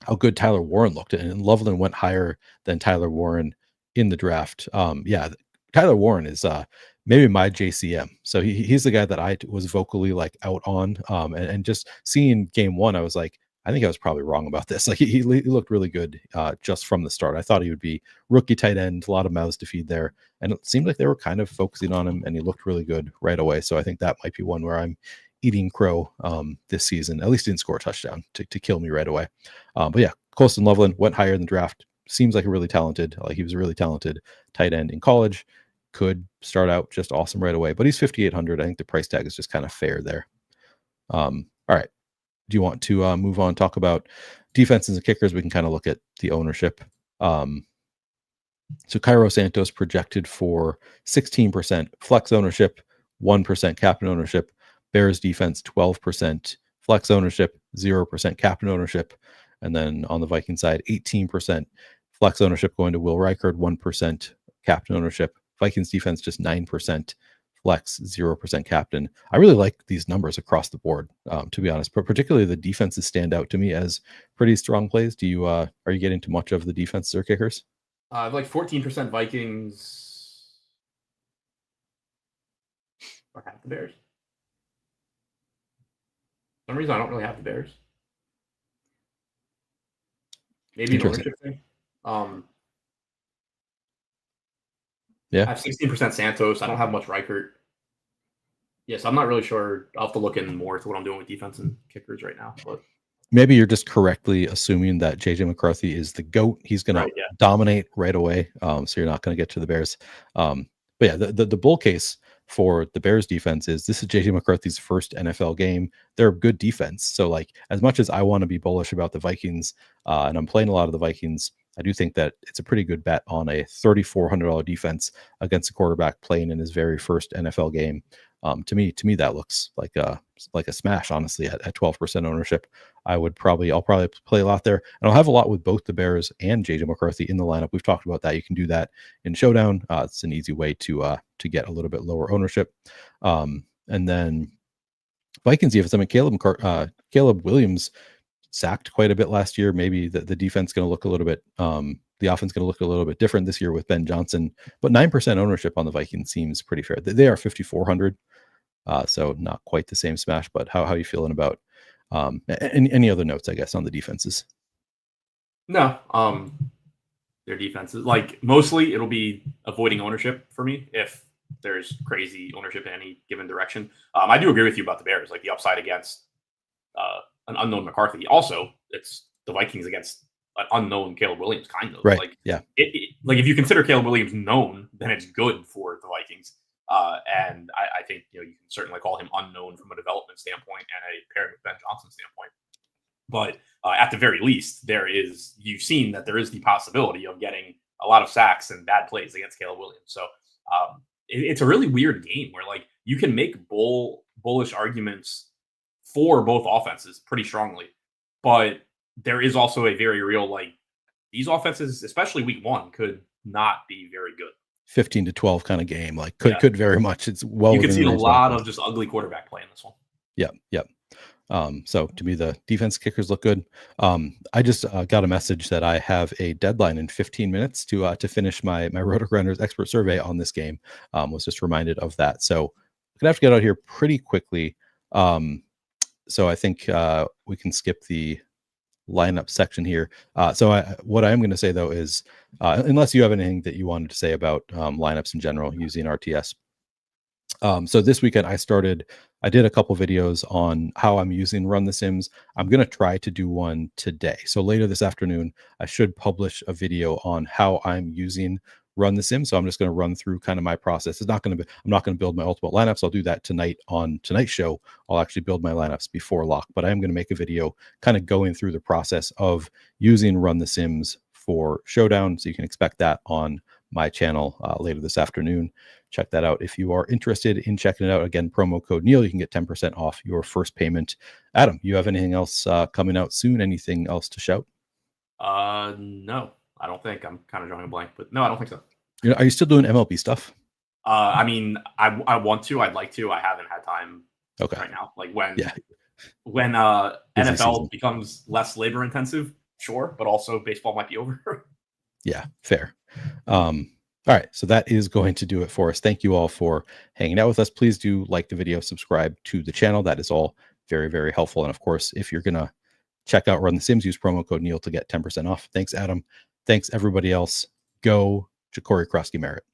how good Tyler Warren looked, and Loveland went higher than Tyler Warren in the draft. Yeah, Tyler Warren is maybe my JCM. So he's the guy that I was vocally like out on. And just seeing game one, I was like, I think I was probably wrong about this. Like he looked really good just from the start. I thought he would be rookie tight end, a lot of mouths to feed there. And it seemed like they were kind of focusing on him, and he looked really good right away. So I think that might be one where I'm eating crow this season. At least didn't score a touchdown to kill me right away. But yeah, Colston Loveland went higher in the draft. Seems like he was a really talented tight end in college. Could start out just awesome right away, but he's 5,800. I think the price tag is just kind of fair there. All right. Do you want to move on, talk about defenses and kickers? We can kind of look at the ownership. So Cairo Santos projected for 16% flex ownership, 1% captain ownership. Bears defense 12% flex ownership, 0% captain ownership. And then on the Viking side, 18% flex ownership going to Will Reichard, 1% captain ownership. Vikings defense just 9% flex, 0% captain. I really like these numbers across the board, to be honest, but particularly the defenses stand out to me as pretty strong plays. Do you are you getting too much of the defense or kickers? Like 14% Vikings. Or half the Bears. For some reason I don't really have the Bears. Maybe an ownership thing. Yeah. I have 16% Santos. I don't have much Reichert. Yes, I'm not really sure. I'll have to look in more to what I'm doing with defense and kickers right now. But maybe you're just correctly assuming that JJ McCarthy is the GOAT. He's going to dominate right away. So you're not going to get to the Bears. But yeah, the bull case for the Bears defense is this is JJ McCarthy's first NFL game. They're a good defense. So like as much as I want to be bullish about the Vikings, and I'm playing a lot of the Vikings, I do think that it's a pretty good bet on a $3,400 defense against a quarterback playing in his very first NFL game. To me, that looks like a smash, honestly, at 12% ownership. I'll probably play a lot there, and I'll have a lot with both the Bears and JJ McCarthy in the lineup. We've talked about that. You can do that in Showdown. It's an easy way to get a little bit lower ownership. And then Vikings defense. I mean, Caleb Williams sacked quite a bit last year. Maybe the defense going to look a little bit, the offense going to look a little bit different this year with Ben Johnson, but 9% ownership on the Vikings seems pretty fair. They are 5,400. So not quite the same smash, but how are you feeling about any other notes, I guess, on the defenses? No, their defenses, like mostly it'll be avoiding ownership for me if there's crazy ownership in any given direction. I do agree with you about the Bears, like the upside against an unknown McCarthy. Also, it's the Vikings against an unknown Caleb Williams, kind of. Right. Like, yeah. Like if you consider Caleb Williams known, then it's good for the Vikings. And I think you can certainly call him unknown from a development standpoint and a pairing with Ben Johnson standpoint. But at the very least, you've seen that there is the possibility of getting a lot of sacks and bad plays against Caleb Williams. So it's a really weird game where like you can make bullish arguments for both offenses pretty strongly, but there is also a very real, like, these offenses, especially week one, could not be very good. 15-12 kind of game, like could very much. It's well, you could see a lot of just ugly quarterback play in this one. Yeah. So to me, the defense kickers look good. I just got a message that I have a deadline in 15 minutes to finish my RotoGrinders expert survey on this game. Was just reminded of that. So I'm gonna have to get out here pretty quickly. So I think we can skip the lineup section here. What I am going to say though is, unless you have anything that you wanted to say about lineups in general using RTS. So this weekend I did a couple videos on how I'm using Run the Sims. I'm going to try to do one today. So later this afternoon, I should publish a video on how I'm using Run the Sims. So I'm just going to run through kind of my process. I'm not going to build my ultimate lineups. I'll do that tonight on tonight's show. I'll actually build my lineups before lock, but I am going to make a video kind of going through the process of using Run the Sims for Showdown. So you can expect that on my channel later this afternoon. Check that out if you are interested in checking it out. Again, promo code Neil, you can get 10% off your first payment. Adam, you have anything else coming out soon? Anything else to shout? No, I don't think. I'm kind of drawing a blank, but no, I don't think so. Are you still doing MLB stuff? I mean, I want to. I'd like to. I haven't had time right now. Like when NFL season becomes less labor intensive, sure, but also baseball might be over. Yeah, fair. All right, so that is going to do it for us. Thank you all for hanging out with us. Please do like the video, subscribe to the channel. That is all very, very helpful. And of course, if you're going to check out Run the Sims, use promo code Neil to get 10% off. Thanks, Adam. Thanks, everybody else. Go Ja'Cory Krosky Merritt.